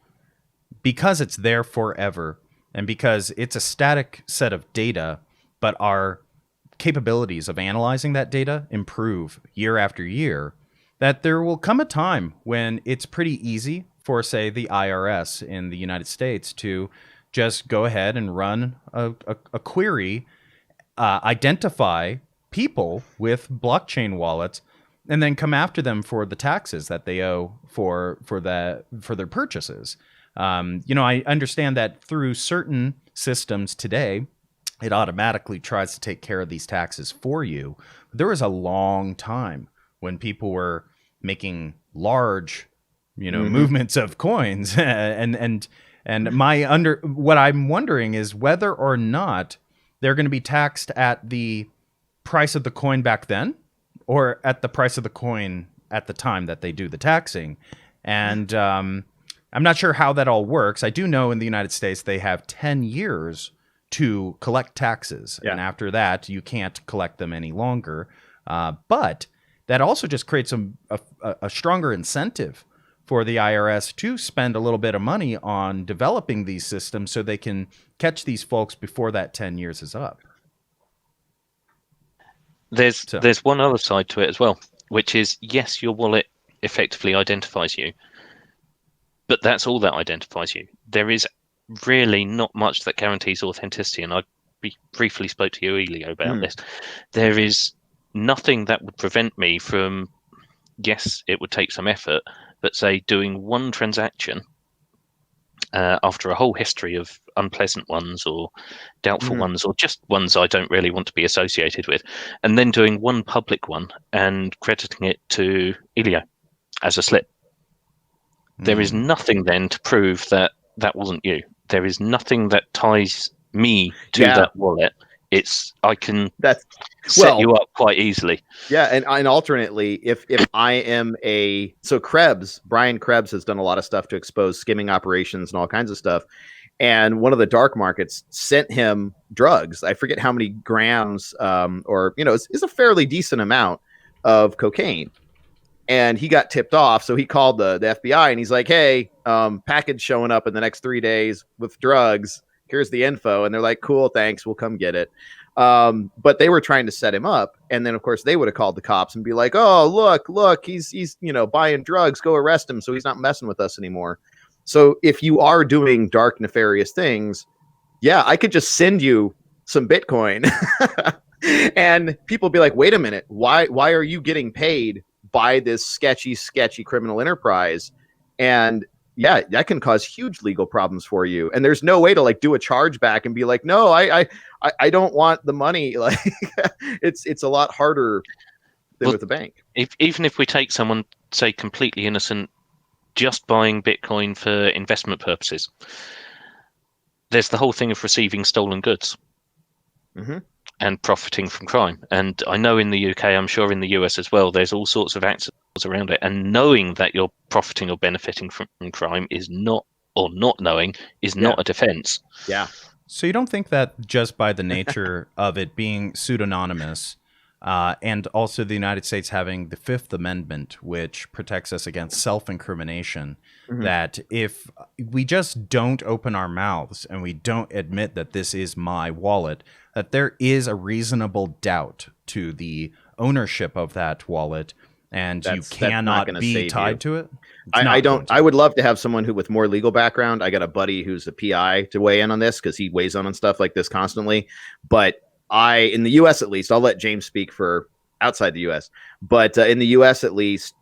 because it's there forever and because it's a static set of data, but our capabilities of analyzing that data improve year after year, that there will come a time when it's pretty easy for, say, the IRS in the United States to just go ahead and run a query, identify people with blockchain wallets, and then come after them for the taxes that they owe for their purchases. I understand that through certain systems today, it automatically tries to take care of these taxes for you. There was a long time when people were making large, movements of coins, and what I'm wondering is whether or not they're going to be taxed at the price of the coin back then, or at the price of the coin at the time that they do the taxing. And I'm not sure how that all works. I do know in the United States they have 10 years to collect taxes. Yeah. And after that, you can't collect them any longer. But that also just creates a stronger incentive for the IRS to spend a little bit of money on developing these systems so they can catch these folks before that 10 years is up. There's one other side to it as well, which is, yes, your wallet effectively identifies you, but that's all that identifies you. There is really not much that guarantees authenticity, and I briefly spoke to you, Elio, about this. There is nothing that would prevent me from, yes, it would take some effort, but say doing one transaction after a whole history of unpleasant ones or doubtful ones, or just ones I don't really want to be associated with, and then doing one public one and crediting it to Elio as a slip. There is nothing then to prove that that wasn't you. There is nothing that ties me to that wallet. I can set you up quite easily. Yeah, and alternately, if I am Brian Krebs has done a lot of stuff to expose skimming operations and all kinds of stuff. And one of the dark markets sent him drugs. I forget how many grams, it's a fairly decent amount of cocaine. And he got tipped off, so he called the FBI, and he's like, "Hey, package showing up in the next 3 days with drugs. Here's the info." And they're like, "Cool, thanks, we'll come get it." But they were trying to set him up, and then of course they would have called the cops and be like, "Oh, look, he's buying drugs. Go arrest him, so he's not messing with us anymore." So if you are doing dark, nefarious things, yeah, I could just send you some Bitcoin, and people be like, "Wait a minute, why are you getting paid by this sketchy criminal enterprise?" And yeah, that can cause huge legal problems for you. And there's no way to do a chargeback and be like, "No, I don't want the money." Like it's a lot harder than with the bank. Even if we take someone, say, completely innocent, just buying Bitcoin for investment purposes, there's the whole thing of receiving stolen goods. And profiting from crime. And I know in the UK, I'm sure in the US as well, there's all sorts of acts around it. And knowing that you're profiting or benefiting from crime is not, or not knowing, is not a defense. Yeah. So you don't think that just by the nature of it being pseudonymous, and also the United States having the Fifth Amendment, which protects us against self-incrimination, that if we just don't open our mouths and we don't admit that this is my wallet, that there is a reasonable doubt to the ownership of that wallet, and you cannot be tied to it? I would love to have someone who with more legal background. I got a buddy who's a PI to weigh in on this because he weighs on stuff like this constantly. But in the US at least, I'll let James speak for outside the US, but in the US at least,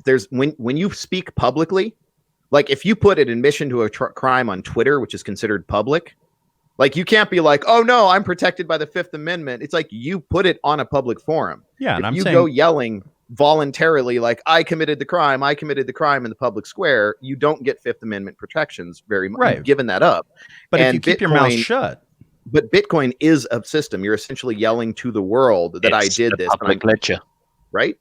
there's when you speak publicly, like if you put an admission to a crime on Twitter, which is considered public, like you can't be like, "Oh no, I'm protected by the Fifth Amendment." It's like you put it on a public forum. Yeah, and if you go yelling voluntarily like, "I committed the crime in the public square," you don't get Fifth Amendment protections very much. Right. You've given that up. But if you keep your mouth shut. But Bitcoin is a system. You're essentially yelling to the world that I did this. Public ledger. Right?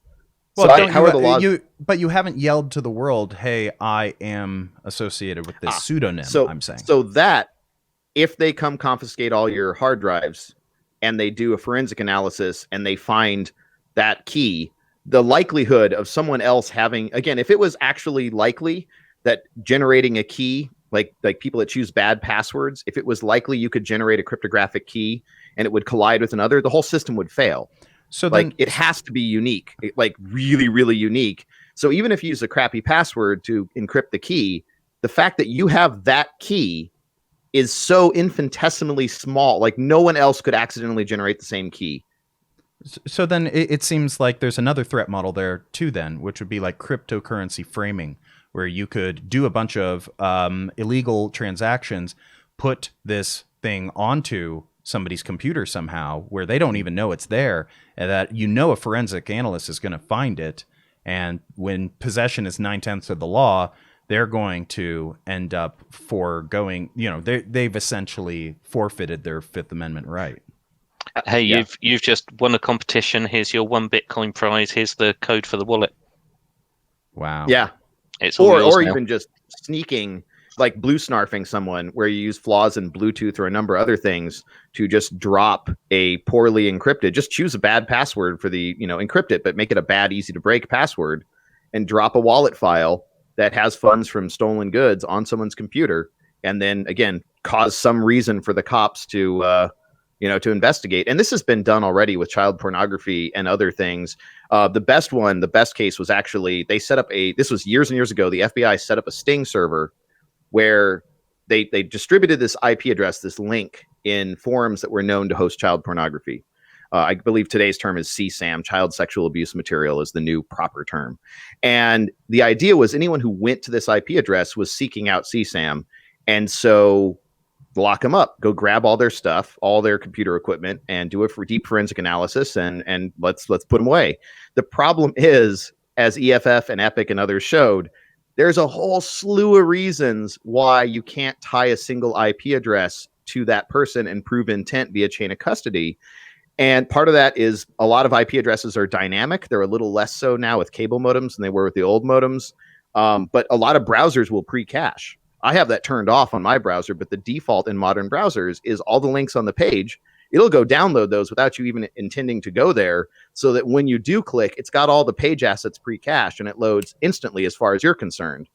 Well, so how are the laws? But you haven't yelled to the world, "Hey, I am associated with this pseudonym," I'm saying. So that if they come confiscate all your hard drives and they do a forensic analysis and they find that key, the likelihood of someone else having, again, if it was actually likely that generating a key, like people that choose bad passwords, if it was likely you could generate a cryptographic key and it would collide with another, the whole system would fail. So then it has to be unique, like really, really unique. So even if you use a crappy password to encrypt the key, the fact that you have that key is so infinitesimally small, like no one else could accidentally generate the same key. So then it seems like there's another threat model there too then, which would be like cryptocurrency framing, where you could do a bunch of illegal transactions, put this thing onto somebody's computer somehow where they don't even know it's there, and that a forensic analyst is going to find it. And when possession is 9/10 of the law, they're going to end up foregoing, they've essentially forfeited their Fifth Amendment right. Hey, Yeah. you've just won a competition. Here's your 1 Bitcoin prize. Here's the code for the wallet. Wow. Yeah. It's all yours Or now. even just sneaking, like blue snarfing someone, where you use flaws in Bluetooth or a number of other things to just drop a poorly encrypted. Just choose a bad password for the, encrypt it, but make it a bad, easy to break password, and drop a wallet file that has funds from stolen goods on someone's computer, and then again cause some reason for the cops to to investigate. And this has been done already with child pornography and other things. The best case was actually they set up this was years and years ago. The FBI set up a Sting server where they distributed this IP address, this link, in forums that were known to host child pornography. I believe today's term is CSAM, child sexual abuse material is the new proper term. And the idea was anyone who went to this IP address was seeking out CSAM. And so lock them up, go grab all their stuff, all their computer equipment, and do a deep forensic analysis, and let's put them away. The problem is, as EFF and Epic and others showed, there's a whole slew of reasons why you can't tie a single IP address to that person and prove intent via chain of custody. And part of that is a lot of IP addresses are dynamic. They're a little less so now with cable modems than they were with the old modems. But a lot of browsers will pre-cache. I have that turned off on my browser, but the default in modern browsers is all the links on the page. It'll go download those without you even intending to go there, so that when you do click, it's got all the page assets pre-cached and it loads instantly as far as you're concerned.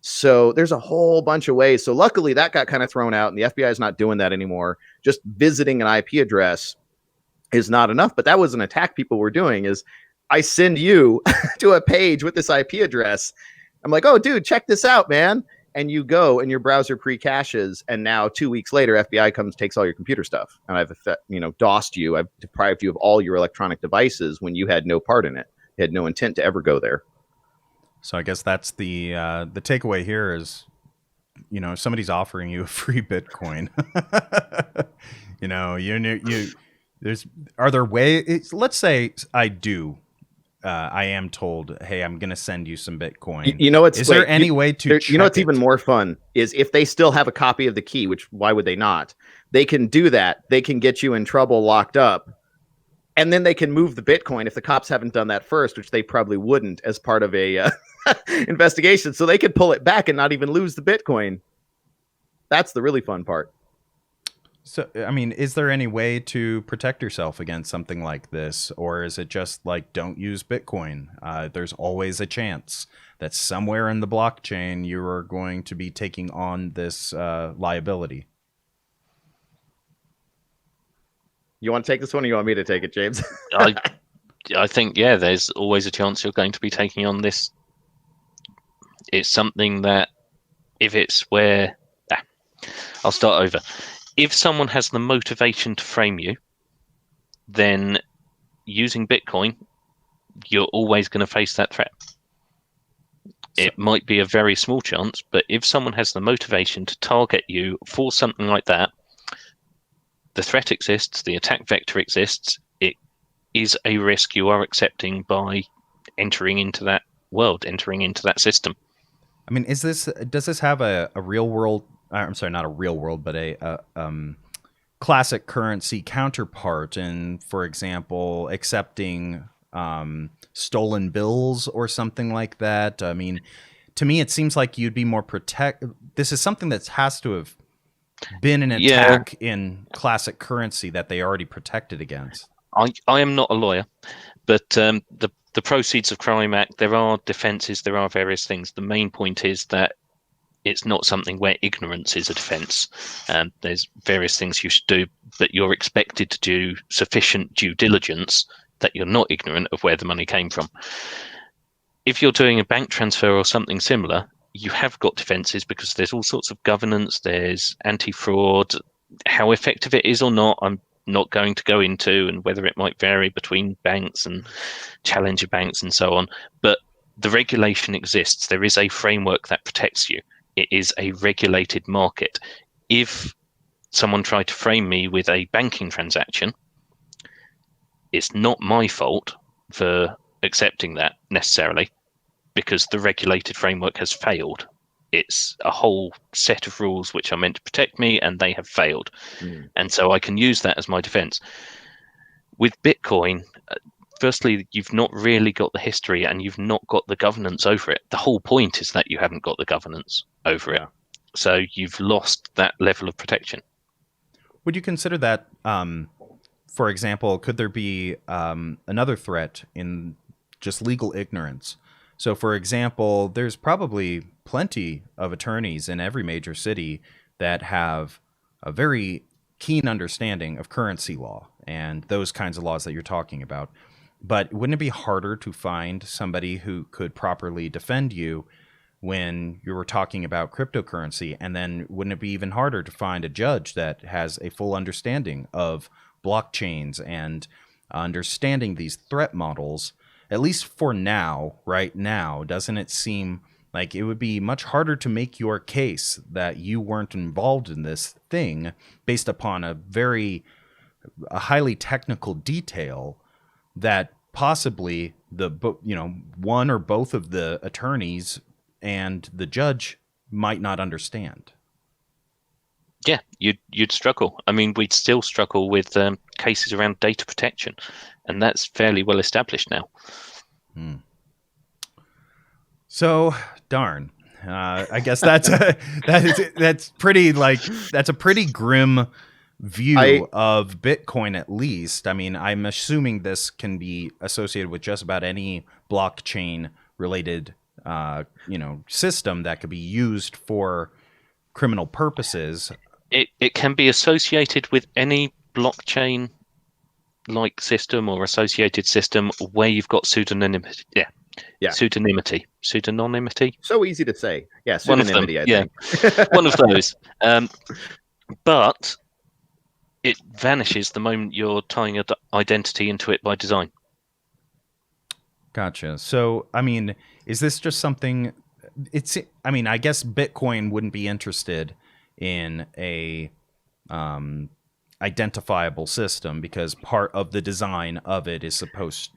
So there's a whole bunch of ways. So luckily that got kind of thrown out, and the FBI is not doing that anymore. Just visiting an IP address is not enough. But that was an attack people were doing, is I send you to a page with this IP address. I'm like, oh, dude, check this out, man. And you go and your browser pre-caches, and now 2 weeks later, FBI comes, takes all your computer stuff, and I've DOSed you. I've deprived you of all your electronic devices when you had no part in it. You had no intent to ever go there. So I guess that's the takeaway here is, if somebody's offering you a free Bitcoin, are there ways? Let's say I am told, hey, I'm going to send you some Bitcoin. Is there any way to check what's even more fun is if they still have a copy of the key, which why would they not? They can do that. They can get you in trouble, locked up, and then they can move the Bitcoin if the cops haven't done that first, which they probably wouldn't as part of a investigation. So they could pull it back and not even lose the Bitcoin. That's the really fun part. So, I mean, is there any way to protect yourself against something like this? Or is it just like, don't use Bitcoin? There's always a chance that somewhere in the blockchain, you are going to be taking on this liability. You want to take this one, or you want me to take it, James? I think, yeah, there's always a chance you're going to be taking on this. It's something that I'll start over. If someone has the motivation to frame you, then using Bitcoin, you're always going to face that threat. It might be a very small chance, but if someone has the motivation to target you for something like that, the threat exists, the attack vector exists, it is a risk you are accepting by entering into that world, entering into that system. I mean, does this have a real world, I'm sorry, not a real world, but a classic currency counterpart in, for example, accepting stolen bills or something like that? I mean, to me, it seems like you'd be more this is something that has to have been an attack in classic currency that they already protected against. I am not a lawyer, but the Proceeds of Crime Act, there are defences, there are various things. The main point is that it's not something where ignorance is a defence. There's various things you should do, but you're expected to do sufficient due diligence that you're not ignorant of where the money came from. If you're doing a bank transfer or something similar, you have got defences because there's all sorts of governance, there's anti-fraud. How effective it is or not, I'm not going to go into, and whether it might vary between banks and challenger banks and so on. But the regulation exists. There is a framework that protects you. It is a regulated market. If someone tried to frame me with a banking transaction, it's not my fault for accepting that necessarily, because the regulated framework has failed. It's a whole set of rules which are meant to protect me, and they have failed. And so I can use that as my defense. With Bitcoin, firstly, you've not really got the history and you've not got the governance over it. The whole point is that you haven't got the governance over it. So you've lost that level of protection. Would you consider that, for example, could there be another threat in just legal ignorance? So, for example, there's probably plenty of attorneys in every major city that have a very keen understanding of currency law and those kinds of laws that you're talking about. But wouldn't it be harder to find somebody who could properly defend you when you were talking about cryptocurrency? And then wouldn't it be even harder to find a judge that has a full understanding of blockchains and understanding these threat models? At least for now, right now, doesn't it seem like it would be much harder to make your case that you weren't involved in this thing based upon a highly technical detail that possibly one or both of the attorneys and the judge might not understand? Yeah, you'd struggle. I mean, we'd still struggle with cases around data protection, and that's fairly well established now. So, darn. I guess that's a pretty grim view of Bitcoin, at least. I mean, I'm assuming this can be associated with just about any blockchain related system that could be used for criminal purposes. It can be associated with any blockchain like system or associated system where you've got pseudonymity. Pseudonymity. So easy to say. Yeah, pseudonymity, I think. One of those. But it vanishes the moment you're tying an identity into it by design. Gotcha. So, I mean, is this just something... I guess Bitcoin wouldn't be interested in a identifiable system because part of the design of it is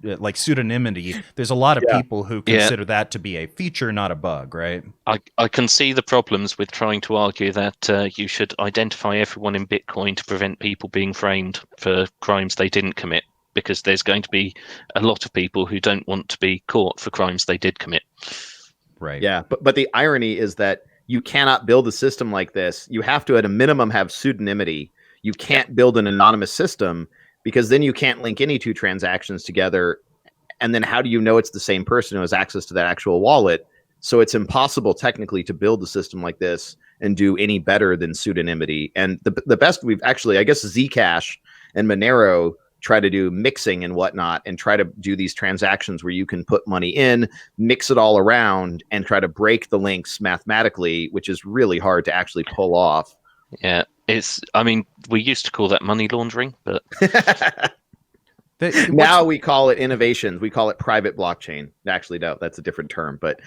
like pseudonymity. There's a lot of people who consider that to be a feature, not a bug, right? I can see the problems with trying to argue that you should identify everyone in Bitcoin to prevent people being framed for crimes they didn't commit, because there's going to be a lot of people who don't want to be caught for crimes they did commit. Right. Yeah, but the irony is that you cannot build a system like this. You have to, at a minimum, have pseudonymity. You can't build an anonymous system because then you can't link any two transactions together. And then how do you know it's the same person who has access to that actual wallet? So it's impossible technically to build a system like this and do any better than pseudonymity. And the best we've actually, I guess, Zcash and Monero try to do mixing and whatnot and try to do these transactions where you can put money in, mix it all around, and try to break the links mathematically, which is really hard to actually pull off. Yeah, we used to call that money laundering, but now we call it innovations. We call it private blockchain. Actually, no, that's a different term. But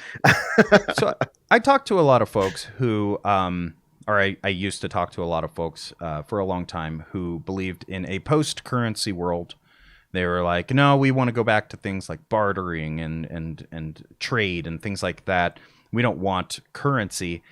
so I talked to a lot of folks who, I used to talk to a lot of folks for a long time who believed in a post-currency world. They were like, no, we want to go back to things like bartering and trade and things like that. We don't want currency.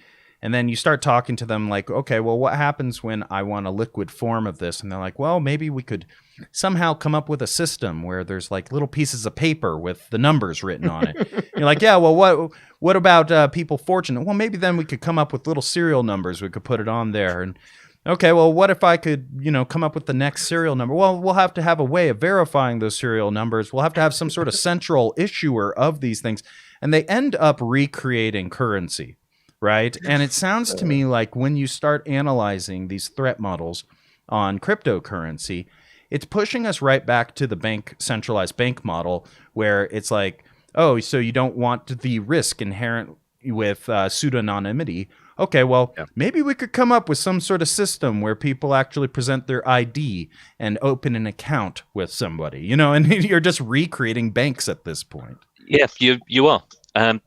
And then you start talking to them like, okay, well, what happens when I want a liquid form of this? And they're like, well, maybe we could somehow come up with a system where there's like little pieces of paper with the numbers written on it. You're like, yeah, well, what about people fortunate? Well, maybe then we could come up with little serial numbers. We could put it on there. And okay, well, what if I could, come up with the next serial number? Well, we'll have to have a way of verifying those serial numbers. We'll have to have some sort of central issuer of these things. And they end up recreating currency. Right. And it sounds to me like when you start analyzing these threat models on cryptocurrency, it's pushing us right back to the centralized bank model where it's like, oh, so you don't want the risk inherent with pseudonymity. Okay, well, maybe we could come up with some sort of system where people actually present their ID and open an account with somebody, and you're just recreating banks at this point. Yeah, you are.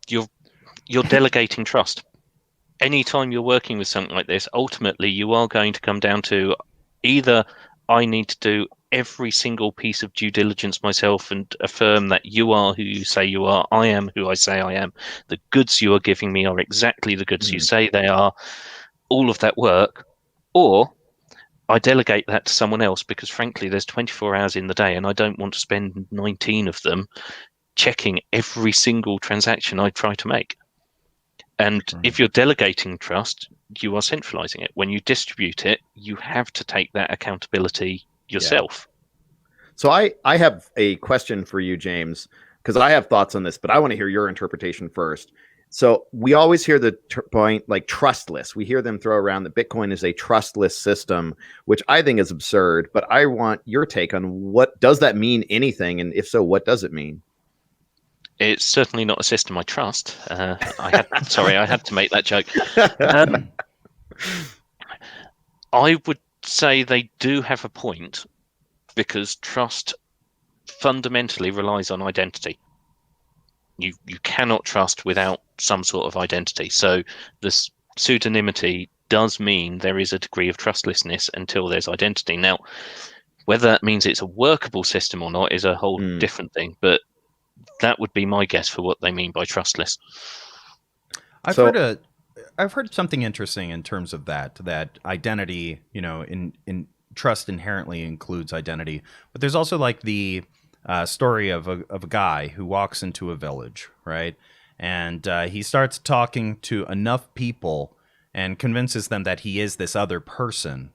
You're delegating trust. Anytime you're working with something like this, ultimately you are going to come down to either I need to do every single piece of due diligence myself and affirm that you are who you say you are, I am who I say I am, the goods you are giving me are exactly the goods you say they are, all of that work, or I delegate that to someone else because, frankly, there's 24 hours in the day, and I don't want to spend 19 of them checking every single transaction I try to make. And if you're delegating trust, you are centralizing it. When you distribute it, you have to take that accountability yourself. So I have a question for you, James, because I have thoughts on this, but I want to hear your interpretation first. So we always hear the point like trustless. We hear them throw around that Bitcoin is a trustless system, which I think is absurd. But I want your take on what does that mean anything? And if so, what does it mean? It's certainly not a system I trust. I had to make that joke. I would say they do have a point because trust fundamentally relies on identity. You cannot trust without some sort of identity. So this pseudonymity does mean there is a degree of trustlessness until there's identity. Now, whether that means it's a workable system or not is a whole different thing. But that would be my guess for what they mean by trustless. I've heard something interesting in terms of that identity, in trust inherently includes identity, but there's also like the story of a guy who walks into a village, right? And he starts talking to enough people and convinces them that he is this other person,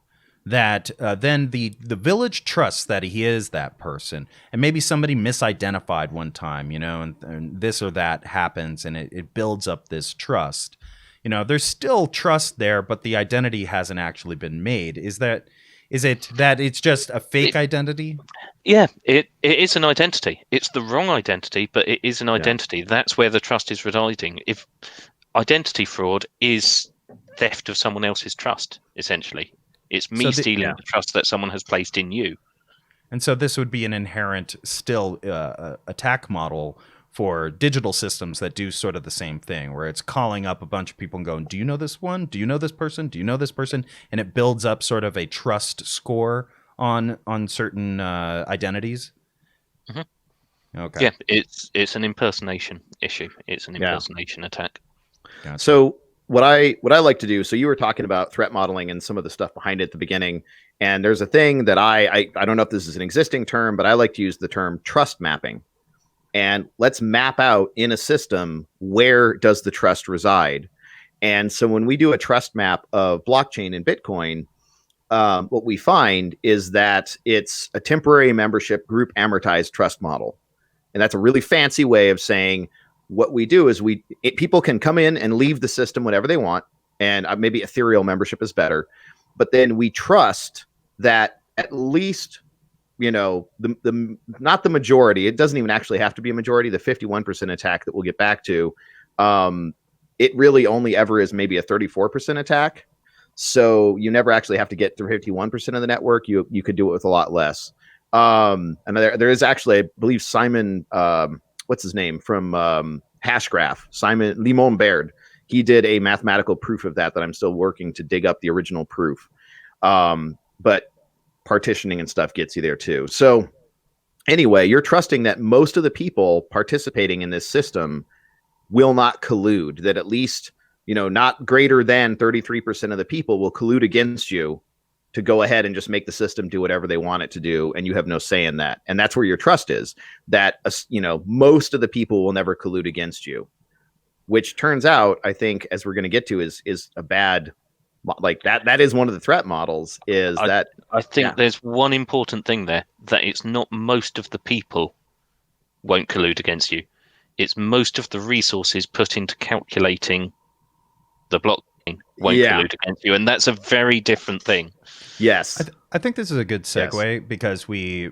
that then the village trusts that he is that person. And maybe somebody misidentified one time, and this or that happens, and it builds up this trust. There's still trust there, but the identity hasn't actually been made. Is it that it's just a fake identity? Yeah, it is an identity. It's the wrong identity, but it is an identity. That's where the trust is residing. If identity fraud is theft of someone else's trust, essentially. It's me stealing the trust that someone has placed in you. And so this would be an inherent still attack model for digital systems that do sort of the same thing, where it's calling up a bunch of people and going, do you know this one? Do you know this person? Do you know this person? And it builds up sort of a trust score on certain identities. Mm-hmm. Okay. Yeah, it's an impersonation issue. It's an impersonation attack. Gotcha. So what I like to do, so you were talking about threat modeling and some of the stuff behind it at the beginning, and there's a thing that I don't know if this is an existing term, but I like to use the term trust mapping. And let's map out in a system, where does the trust reside? And so when we do a trust map of blockchain and Bitcoin, what we find is that it's a temporary membership group amortized trust model. And that's a really fancy way of saying what we do is people can come in and leave the system whenever they want. And maybe ethereal membership is better. But then we trust that at least, the not the majority, it doesn't even actually have to be a majority, the 51% attack that we'll get back to, it really only ever is maybe a 34% attack. So you never actually have to get through 51% of the network. You could do it with a lot less. And there is actually, I believe Simon, what's his name from Hashgraph, Simon Limon Baird. He did a mathematical proof of that I'm still working to dig up the original proof. But partitioning and stuff gets you there too. So anyway, you're trusting that most of the people participating in this system will not collude, that at least, not greater than 33% of the people will collude against you to go ahead and just make the system do whatever they want it to do. And you have no say in that. And that's where your trust is, that, most of the people will never collude against you, which turns out, I think, as we're going to get to, is a bad, like that is one of the threat models I think there's one important thing there, that it's not most of the people won't collude against you. It's most of the resources put into calculating the blockchain won't collude against you. And that's a very different thing. Yes. I think this is a good segue because we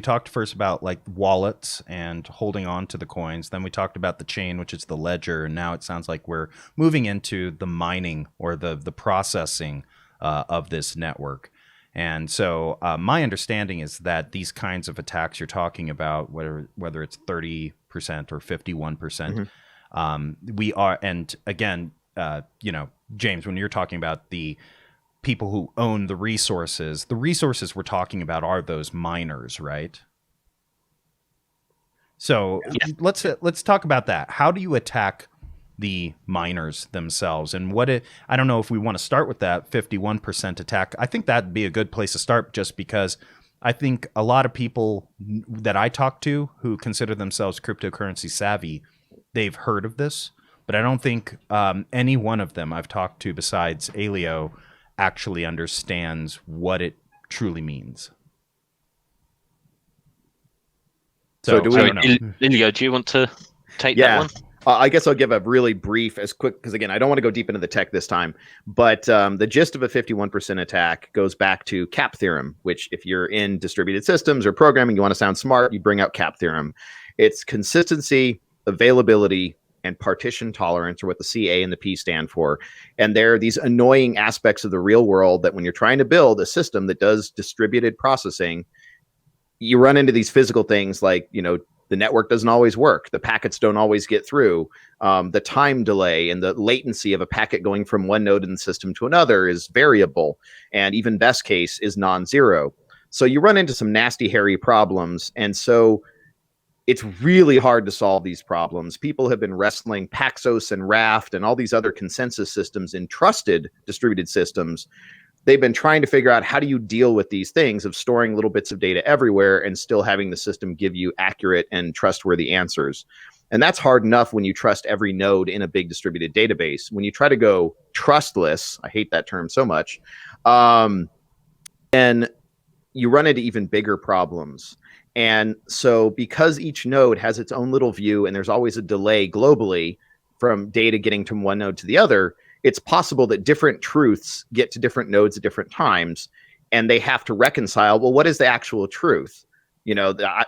talked first about like wallets and holding on to the coins. Then we talked about the chain, which is the ledger. And now it sounds like we're moving into the mining or the processing of this network. And so my understanding is that these kinds of attacks you're talking about, whether it's 30% or 51%, we are, and again, James, when you're talking about the people who own the resources we're talking about are those miners, right? So let's talk about that. How do you attack the miners themselves. And I don't know if we want to start with that 51% attack. I think that'd be a good place to start, just because I think a lot of people that I talk to who consider themselves cryptocurrency savvy, they've heard of this, but I don't think any one of them I've talked to besides Alio actually understands what it truly means. So do we? I don't know. Ilio, do you want to take that one? I guess I'll give a really brief, as quick, because again, I don't want to go deep into the tech this time, but the gist of a 51% attack goes back to CAP theorem, which if you're in distributed systems or programming, you want to sound smart, you bring out CAP theorem. It's consistency, availability, and partition tolerance are what the CA and the P stand for. And there are these annoying aspects of the real world that when you're trying to build a system that does distributed processing, you run into these physical things like, the network doesn't always work. The packets don't always get through. The time delay and the latency of a packet going from one node in the system to another is variable. And even best case is non-zero. So you run into some nasty, hairy problems. And so it's really hard to solve these problems. People have been wrestling Paxos and Raft and all these other consensus systems in trusted distributed systems. They've been trying to figure out, how do you deal with these things of storing little bits of data everywhere and still having the system give you accurate and trustworthy answers. And that's hard enough when you trust every node in a big distributed database. When you try to go trustless, I hate that term so much, then you run into even bigger problems. And so because each node has its own little view and there's always a delay globally from data getting from one node to the other, it's possible that different truths get to different nodes at different times, and they have to reconcile, well, what is the actual truth?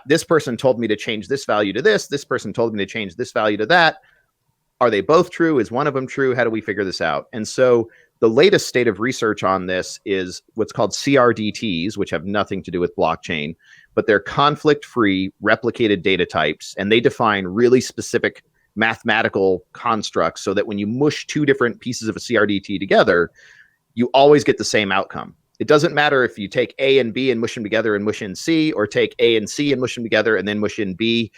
This person told me to change this value to this person told me to change this value to that. Are they both true? Is one of them true? How do we figure this out? And so the latest state of research on this is what's called CRDTs, which have nothing to do with blockchain, but they're conflict-free replicated data types, and they define really specific mathematical constructs so that when you mush two different pieces of a CRDT together, you always get the same outcome. It doesn't matter if you take A and B and mush them together and mush in C, or take A and C and mush them together and then mush in B.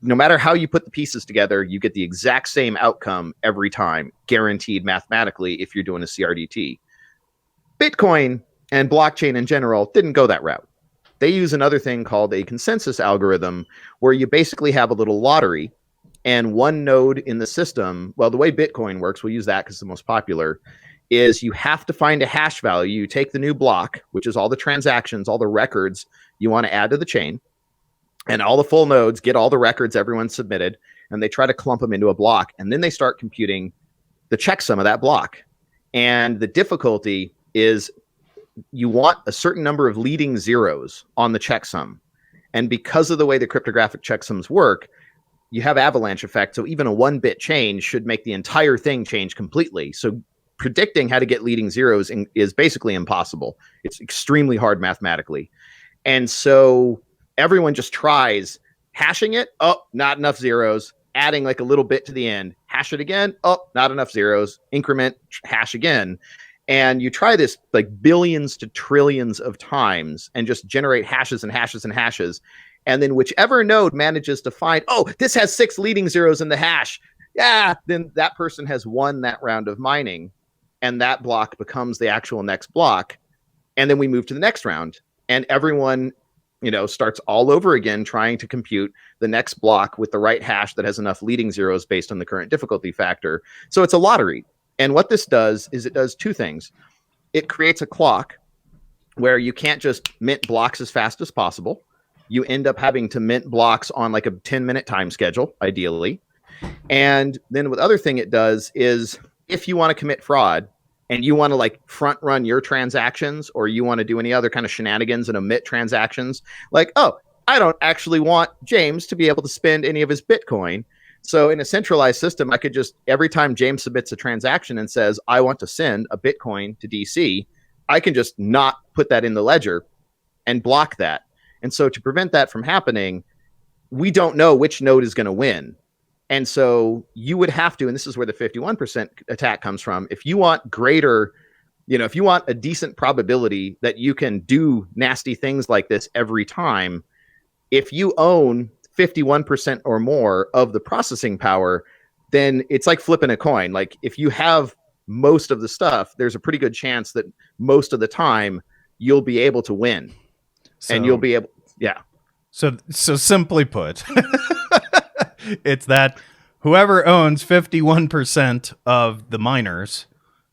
No matter how you put the pieces together, you get the exact same outcome every time, guaranteed mathematically, if you're doing a CRDT. Bitcoin and blockchain in general didn't go that route. They use another thing called a consensus algorithm, where you basically have a little lottery. And one node in the system, well, the way Bitcoin works, we'll use that because it's the most popular, is you have to find a hash value. You take the new block, which is all the transactions, all the records you want to add to the chain, and all the full nodes get all the records everyone submitted, and they try to clump them into a block. And then they start computing the checksum of that block. And the difficulty is you want a certain number of leading zeros on the checksum. And because of the way the cryptographic checksums work, you have avalanche effect. So even a 1-bit change should make the entire thing change completely. So predicting how to get leading zeros is basically impossible. It's extremely hard mathematically. And so everyone just tries hashing it. Oh, not enough zeros. Adding like a little bit to the end. Hash it again. Oh, not enough zeros. Increment, hash again. And you try this like billions to trillions of times and just generate hashes and hashes and hashes. And then whichever node manages to find, oh, this has 6 leading zeros in the hash. Yeah, then that person has won that round of mining. And that block becomes the actual next block. And then we move to the next round. And everyone, starts all over again trying to compute the next block with the right hash that has enough leading zeros based on the current difficulty factor. So it's a lottery. And what this does is it does two things. It creates a clock where you can't just mint blocks as fast as possible. You end up having to mint blocks on like a 10-minute time schedule, ideally. And then the other thing it does is if you want to commit fraud and you want to like front run your transactions, or you want to do any other kind of shenanigans and omit transactions, like, oh, I don't actually want James to be able to spend any of his Bitcoin. So in a centralized system, I could just, every time James submits a transaction and says, I want to send a Bitcoin to DC, I can just not put that in the ledger and block that. And so to prevent that from happening, we don't know which node is going to win. And so you would have to, and this is where the 51% attack comes from, if you want greater, if you want a decent probability that you can do nasty things like this every time, if you own 51% or more of the processing power, then it's like flipping a coin. Like if you have most of the stuff, there's a pretty good chance that most of the time you'll be able to win. And you'll be able, yeah. So simply put, it's that whoever owns 51% of the miners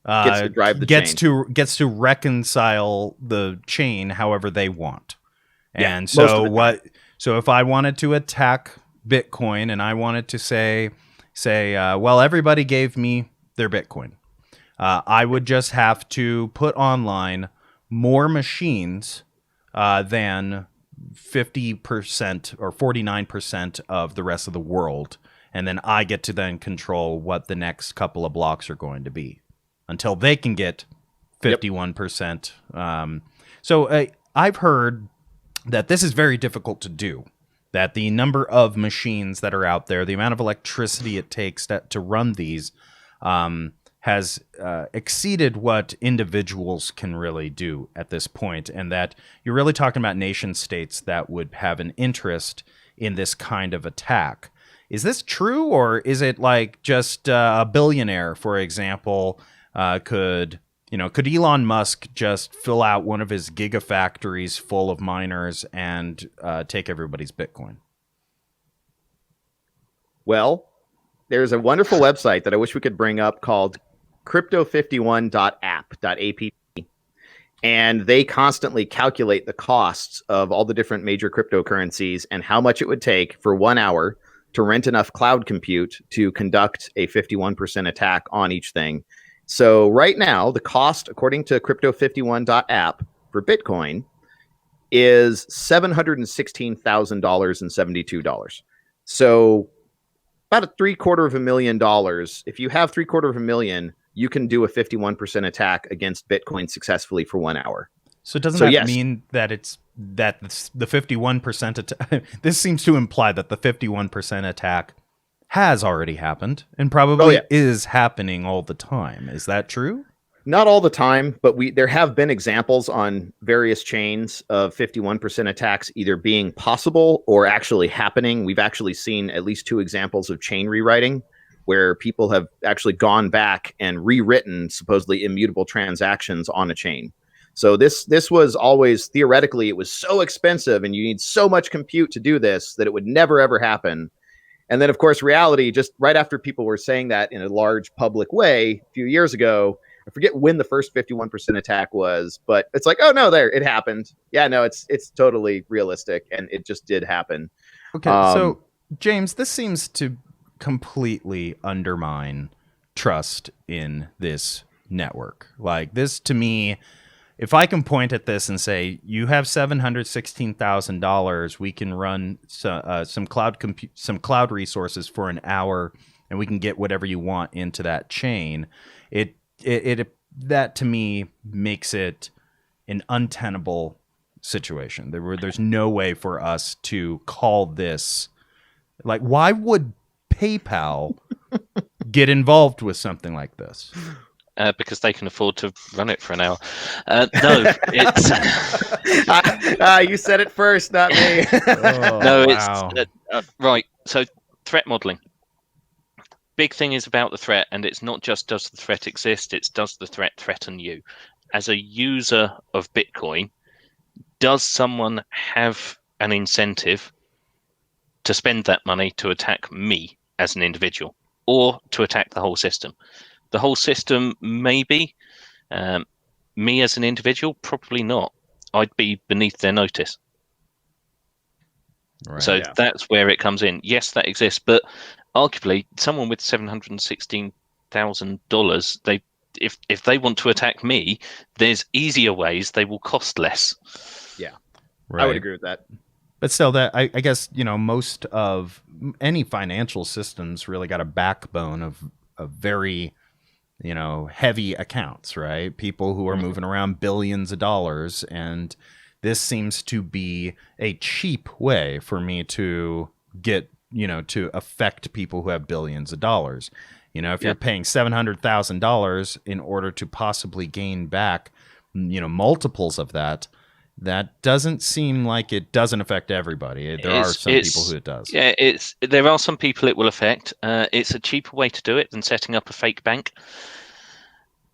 gets to drive the chain. gets to reconcile the chain however they want. Yeah, and so if I wanted to attack Bitcoin and I wanted to say well, everybody gave me their Bitcoin, I would just have to put online more machines than 50% or 49% of the rest of the world, and then I get to then control what the next couple of blocks are going to be until they can get 51%. So I've heard that this is very difficult to do, that the number of machines that are out there, the amount of electricity it takes to run these has exceeded what individuals can really do at this point, and that you're really talking about nation states that would have an interest in this kind of attack. Is this true, or is it like just a billionaire, for example, could Elon Musk just fill out one of his gigafactories full of miners and take everybody's Bitcoin? Well, there's a wonderful website that I wish we could bring up called crypto51.app. And they constantly calculate the costs of all the different major cryptocurrencies and how much it would take for 1 hour to rent enough cloud compute to conduct a 51% attack on each thing. So right now, the cost, according to crypto51.app for Bitcoin, is $716,072. So about $750,000. If you have $750,000, you can do a 51% attack against Bitcoin successfully for 1 hour. So doesn't that mean that the 51% attack? This seems to imply that the 51% attack has already happened and probably is happening all the time. Is that true? Not all the time, but there have been examples on various chains of 51% attacks either being possible or actually happening. We've actually seen at least 2 examples of chain rewriting where people have actually gone back and rewritten supposedly immutable transactions on a chain. So this was always, theoretically, it was so expensive and you need so much compute to do this that it would never, ever happen. And then, of course, reality, just right after people were saying that in a large public way a few years ago, I forget when the first 51% attack was, but it's like, oh, no, there, it happened. Yeah, no, it's totally realistic, and it just did happen. Okay, so, James, this seems to completely undermine trust in this network. Like, this, to me, if I can point at this and say, you have $716,000, we can run some cloud resources for an hour, and we can get whatever you want into that chain. It that to me makes it an untenable situation. There's no way for us to call this. Like, why would PayPal get involved with something like this? Because they can afford to run it for an hour. No, it's you said it first, not me. Wow. It's right. So threat modeling. Big thing is about the threat, and it's not just does the threat exist, it's does the threat threaten you. As a user of Bitcoin, does someone have an incentive to spend that money to attack me as an individual or to attack the whole system? The whole system, maybe. Me as an individual, probably not. I'd be beneath their notice. Right, so that's where it comes in. Yes, that exists, but arguably, someone with $716,000, if they want to attack me, there's easier ways. They will cost less. Yeah, right. I would agree with that. But still, that I guess most of any financial systems really got a backbone of very heavy accounts, right? People who are moving around billions of dollars, and this seems to be a cheap way for me to get, to affect people who have billions of dollars. If you're paying $700,000 in order to possibly gain back, multiples of that, that doesn't seem like it doesn't affect everybody. There are some people who it does. Yeah, there are some people it will affect. It's a cheaper way to do it than setting up a fake bank.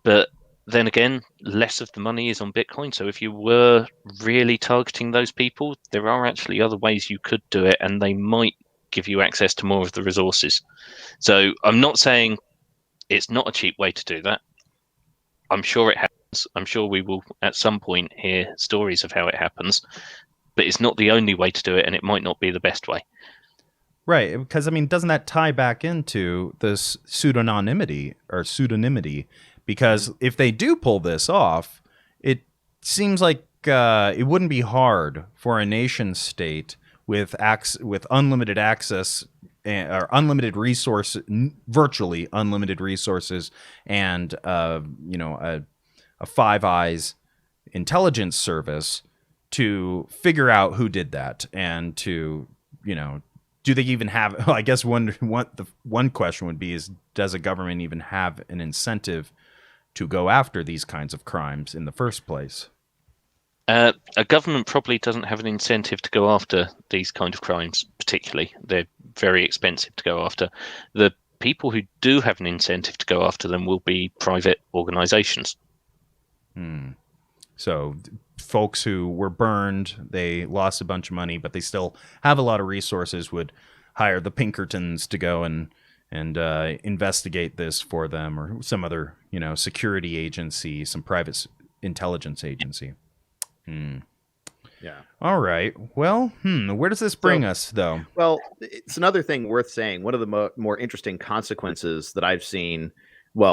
But then again, less of the money is on Bitcoin. So if you were really targeting those people, there are actually other ways you could do it, and they might give you access to more of the resources. So I'm not saying it's not a cheap way to do that. I'm sure it happens. I'm sure we will at some point hear stories of how it happens, but it's not the only way to do it, and it might not be the best way. Right, because I mean, doesn't that tie back into this pseudonymity? Because if they do pull this off, it seems like it wouldn't be hard for a nation state with unlimited access or unlimited resource, virtually unlimited resources, and a Five Eyes intelligence service to figure out who did that, and to do they even have? I guess one question would be is, does a government even have an incentive to go after these kinds of crimes in the first place? A government probably doesn't have an incentive to go after these kind of crimes, particularly. They're very expensive to go after. The people who do have an incentive to go after them will be private organizations. So folks who were burned, they lost a bunch of money, but they still have a lot of resources, would hire the Pinkertons to go and investigate this for them, or some other security agency, some private intelligence agency. Yeah. All right. Well, where does this bring us, though? Well, it's another thing worth saying. One of the more interesting consequences that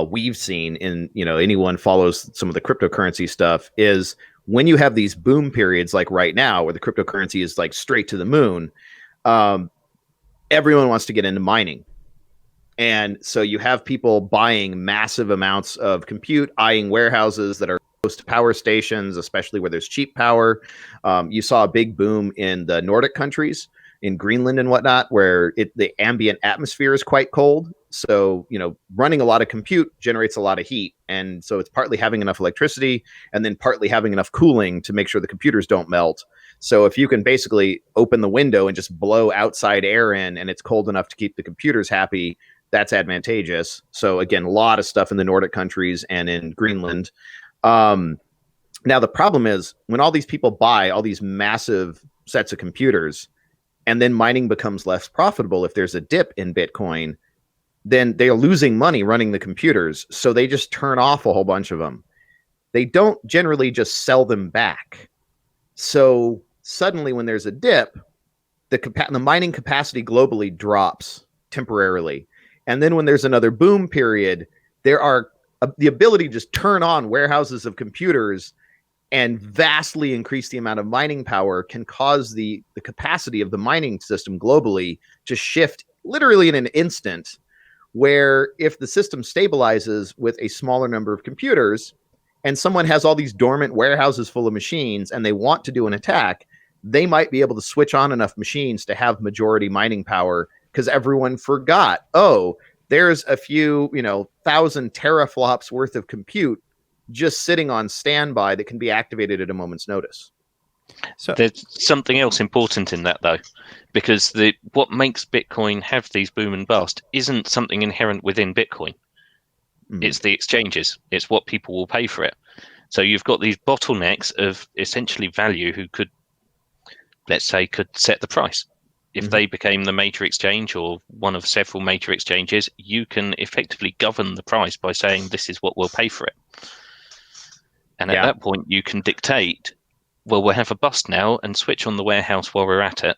we've seen in, anyone follows some of the cryptocurrency stuff, is when you have these boom periods like right now, where the cryptocurrency is like straight to the moon, everyone wants to get into mining. And so you have people buying massive amounts of compute, eyeing warehouses that are close to power stations, especially where there's cheap power. You saw a big boom in the Nordic countries, in Greenland and whatnot, where the ambient atmosphere is quite cold. So, running a lot of compute generates a lot of heat. And so it's partly having enough electricity, and then partly having enough cooling to make sure the computers don't melt. So if you can basically open the window and just blow outside air in, and it's cold enough to keep the computers happy, that's advantageous. So again, a lot of stuff in the Nordic countries and in Greenland. Now the problem is, when all these people buy all these massive sets of computers, and then mining becomes less profitable if there's a dip in Bitcoin, then they're losing money running the computers. So they just turn off a whole bunch of them. They don't generally just sell them back. So suddenly when there's a dip, the mining capacity globally drops temporarily. And then when there's another boom period, there are the ability to just turn on warehouses of computers and vastly increase the amount of mining power can cause the capacity of the mining system globally to shift literally in an instant, where if the system stabilizes with a smaller number of computers and someone has all these dormant warehouses full of machines and they want to do an attack, they might be able to switch on enough machines to have majority mining power, because everyone forgot, there's a few, 1,000 teraflops worth of compute just sitting on standby that can be activated at a moment's notice. So there's something else important in that, though, because what makes Bitcoin have these boom and bust isn't something inherent within Bitcoin. It's the exchanges. It's what people will pay for it. So you've got these bottlenecks of essentially value who could set the price. If they became the major exchange or one of several major exchanges, you can effectively govern the price by saying this is what we'll pay for it. And at that point, you can dictate, we'll have a bust now and switch on the warehouse while we're at it.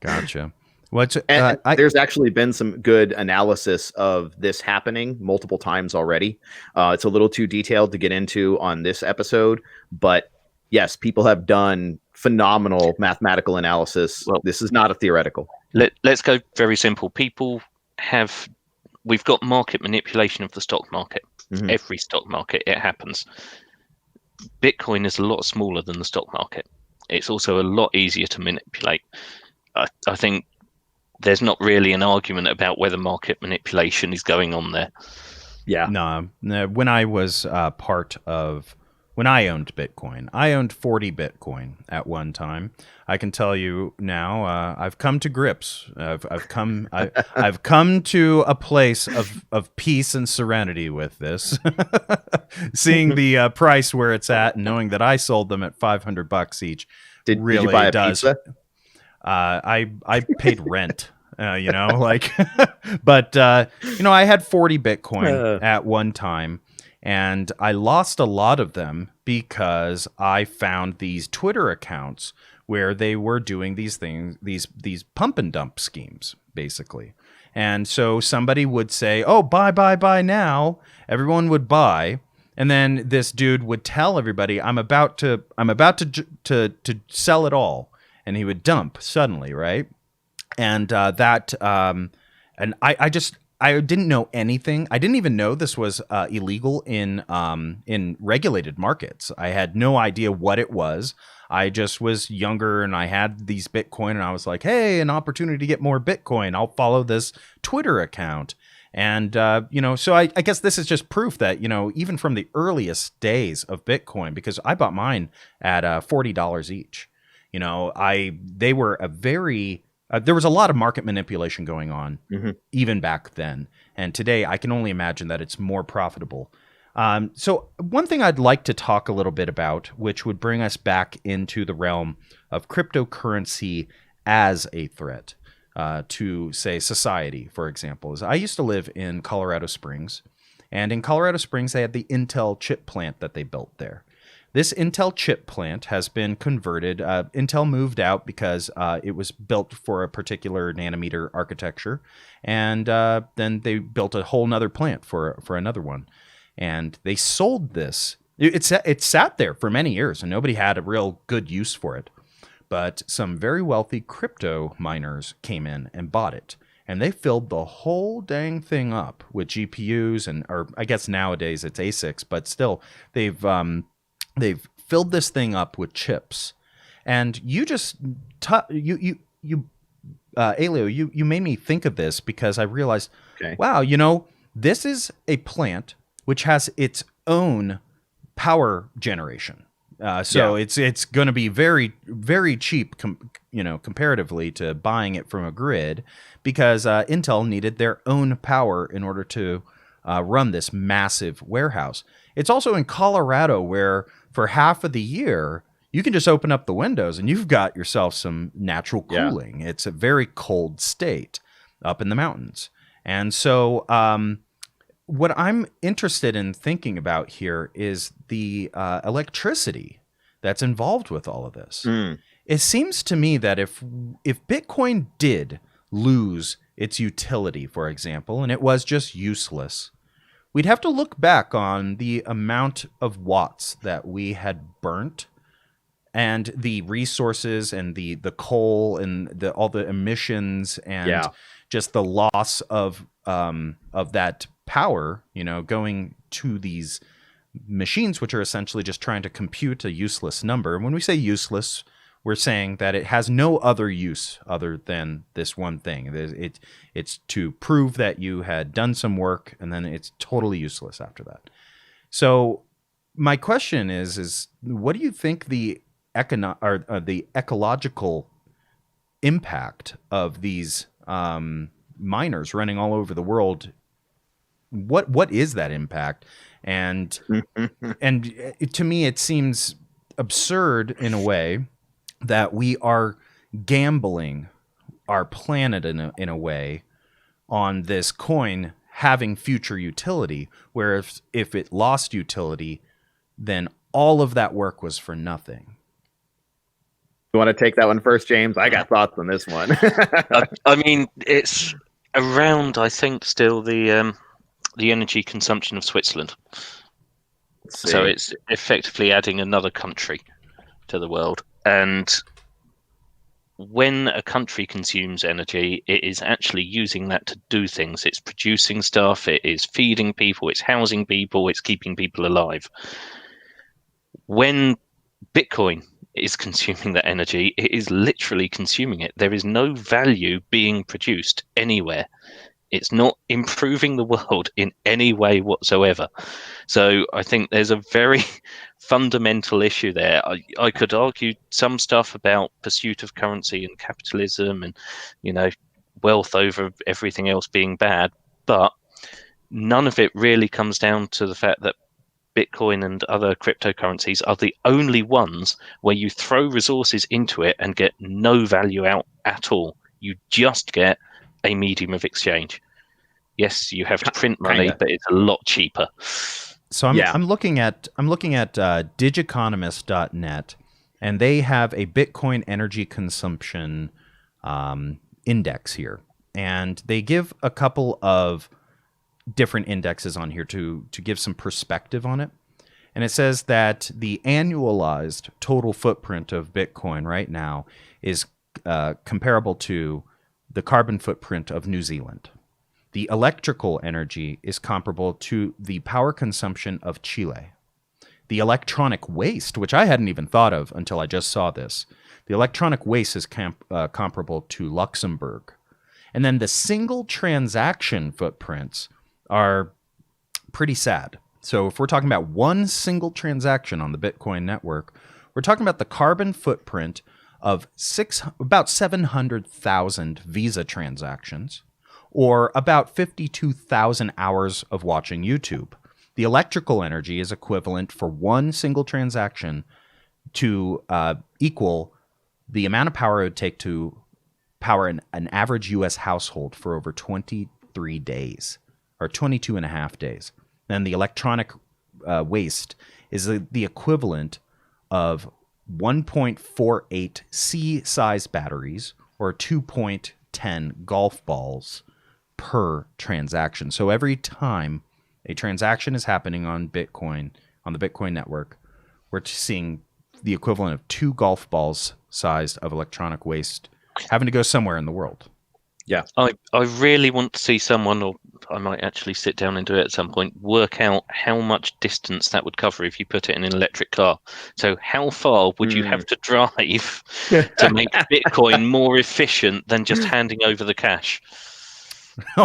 Gotcha. There's actually been some good analysis of this happening multiple times already. It's a little too detailed to get into on this episode, but yes, people have done phenomenal mathematical analysis. Well, this is not a theoretical. Let's go very simple. We've got market manipulation of the stock market. Every stock market, it happens. Bitcoin is a lot smaller than the stock market. It's also a lot easier to manipulate. I think there's not really an argument about whether market manipulation is going on there. Yeah. No. When I was part of when I owned Bitcoin. I owned 40 Bitcoin at one time. I can tell you now, I've come to grips. I've come to a place of peace and serenity with this. Seeing the price where it's at, and knowing that I sold them at $500 each, Did really you buy a does. pizza? I paid rent. But I had 40 Bitcoin at one time, and I lost a lot of them because I found these Twitter accounts where they were doing these things, these pump and dump schemes, basically. And so somebody would say, "Oh, buy now." Everyone would buy, and then this dude would tell everybody, "I'm about to sell it all," and he would dump suddenly, right? And I didn't know anything. I didn't even know this was illegal in regulated markets. I had no idea what it was. I just was younger and I had these Bitcoin and I was like, hey, an opportunity to get more Bitcoin. I'll follow this Twitter account. And, so I guess this is just proof that, even from the earliest days of Bitcoin, because I bought mine at $40 each, they were there was a lot of market manipulation going on even back then. And today I can only imagine that it's more profitable. So one thing I'd like to talk a little bit about, which would bring us back into the realm of cryptocurrency as a threat to, say, society, for example, is I used to live in Colorado Springs. And in Colorado Springs, they had the Intel chip plant that they built there. This Intel chip plant has been converted. Intel moved out because it was built for a particular nanometer architecture. And then they built a whole nother plant for another one. And they sold this. It sat there for many years, and nobody had a real good use for it. But some very wealthy crypto miners came in and bought it. And they filled the whole dang thing up with GPUs, or I guess nowadays it's ASICs, but still, they've filled this thing up with chips. And you just Elio, you made me think of this because I realized, wow, this is a plant which has its own power generation. It's going to be very, very cheap, comparatively to buying it from a grid, because Intel needed their own power in order to run this massive warehouse. It's also in Colorado, where for half of the year you can just open up the windows and you've got yourself some natural cooling. Yeah. It's a very cold state up in the mountains, and so what I'm interested in thinking about here is the electricity that's involved with all of this. It seems to me that if Bitcoin did lose its utility, for example, and it was just useless, we'd have to look back on the amount of watts that we had burnt, and the resources and the coal and all the emissions and just the loss of that power, going to these machines, which are essentially just trying to compute a useless number. And when we say useless, we're saying that it has no other use other than this one thing. It's to prove that you had done some work, and then it's totally useless after that. So my question is what do you think the ecological impact of these miners running all over the world? What is that impact? And to me, it seems absurd in a way that we are gambling our planet in a way on this coin having future utility, where if it lost utility, then all of that work was for nothing. You want to take that one first, James? I got thoughts on this one. I mean, it's around, I think, still the energy consumption of Switzerland. So it's effectively adding another country to the world. And when a country consumes energy, it is actually using that to do things. It's producing stuff, it is feeding people, it's housing people, it's keeping people alive. When Bitcoin is consuming that energy, it is literally consuming it. There is no value being produced anywhere It's not improving the world in any way whatsoever. So I think there's a very fundamental issue there. I could argue some stuff about pursuit of currency and capitalism and, wealth over everything else being bad, but none of it really comes down to the fact that Bitcoin and other cryptocurrencies are the only ones where you throw resources into it and get no value out at all. You just get a medium of exchange. Yes, you have to print money, but it's a lot cheaper. So I'm looking at digeconomist.net, and they have a Bitcoin energy consumption index here, and they give a couple of different indexes on here to give some perspective on it. And it says that the annualized total footprint of Bitcoin right now is comparable to the carbon footprint of New Zealand. The electrical energy is comparable to the power consumption of Chile. The electronic waste, which I hadn't even thought of until I just saw this, the electronic waste is comparable to Luxembourg. And then the single transaction footprints are pretty sad. So if we're talking about one single transaction on the Bitcoin network, we're talking about the carbon footprint of about 700,000 Visa transactions, or about 52,000 hours of watching YouTube. The electrical energy is equivalent for one single transaction to equal the amount of power it would take to power an average U.S. household for over 23 days, or 22 and a half days. Then the electronic waste is the equivalent of 1.48 C-size batteries, or 2.10 golf balls per transaction. So every time a transaction is happening on Bitcoin, on the Bitcoin network, we're seeing the equivalent of 2 golf balls sized of electronic waste having to go somewhere in the world. Yeah. I really want to see someone, or I might actually sit down and do it at some point, work out how much distance that would cover if you put it in an electric car. So how far would you have to drive to make Bitcoin more efficient than just handing over the cash?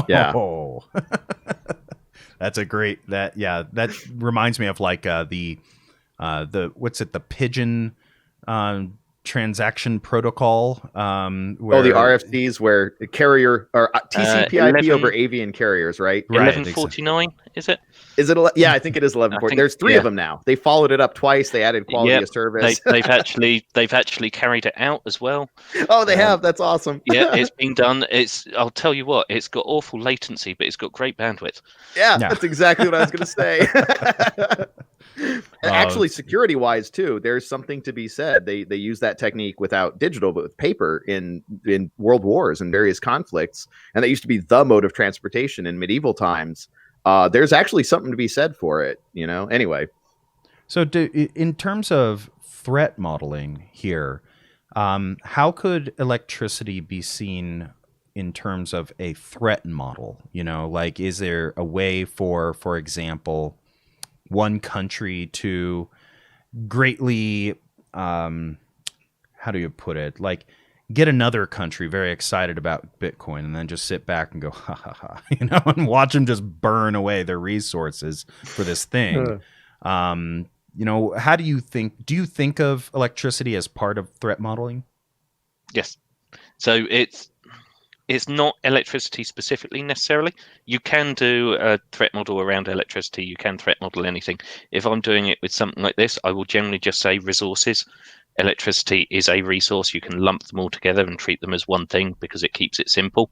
Yeah. Oh. That's a great, that reminds me of like the what's it, the pigeon transaction protocol. Where, the RFCs where carrier or TCP/IP over avian carriers, right? 1149, is it? Is it? Yeah, I think it is 1149. There's 3 of them now. They followed it up twice. They added quality of service. They've actually carried it out as well. Oh, they have. That's awesome. Yeah, it's been done. I'll tell you what, it's got awful latency, but it's got great bandwidth. Yeah, that's exactly what I was going to say. Actually, security-wise too, there's something to be said. They use that technique without digital, but with paper in world wars and various conflicts, and that used to be the mode of transportation in medieval times. There's actually something to be said for it, Anyway, so in terms of threat modeling here, how could electricity be seen in terms of a threat model? Like, is there a way for example, one country to greatly, how do you put it? Like, get another country very excited about Bitcoin and then just sit back and go, ha ha ha, and watch them just burn away their resources for this thing. How do you think of electricity as part of threat modeling? Yes. So it's not electricity specifically necessarily. You can do a threat model around electricity. You can threat model anything. If I'm doing it with something like this, I will generally just say resources. Electricity is a resource. You can lump them all together and treat them as one thing because it keeps it simple.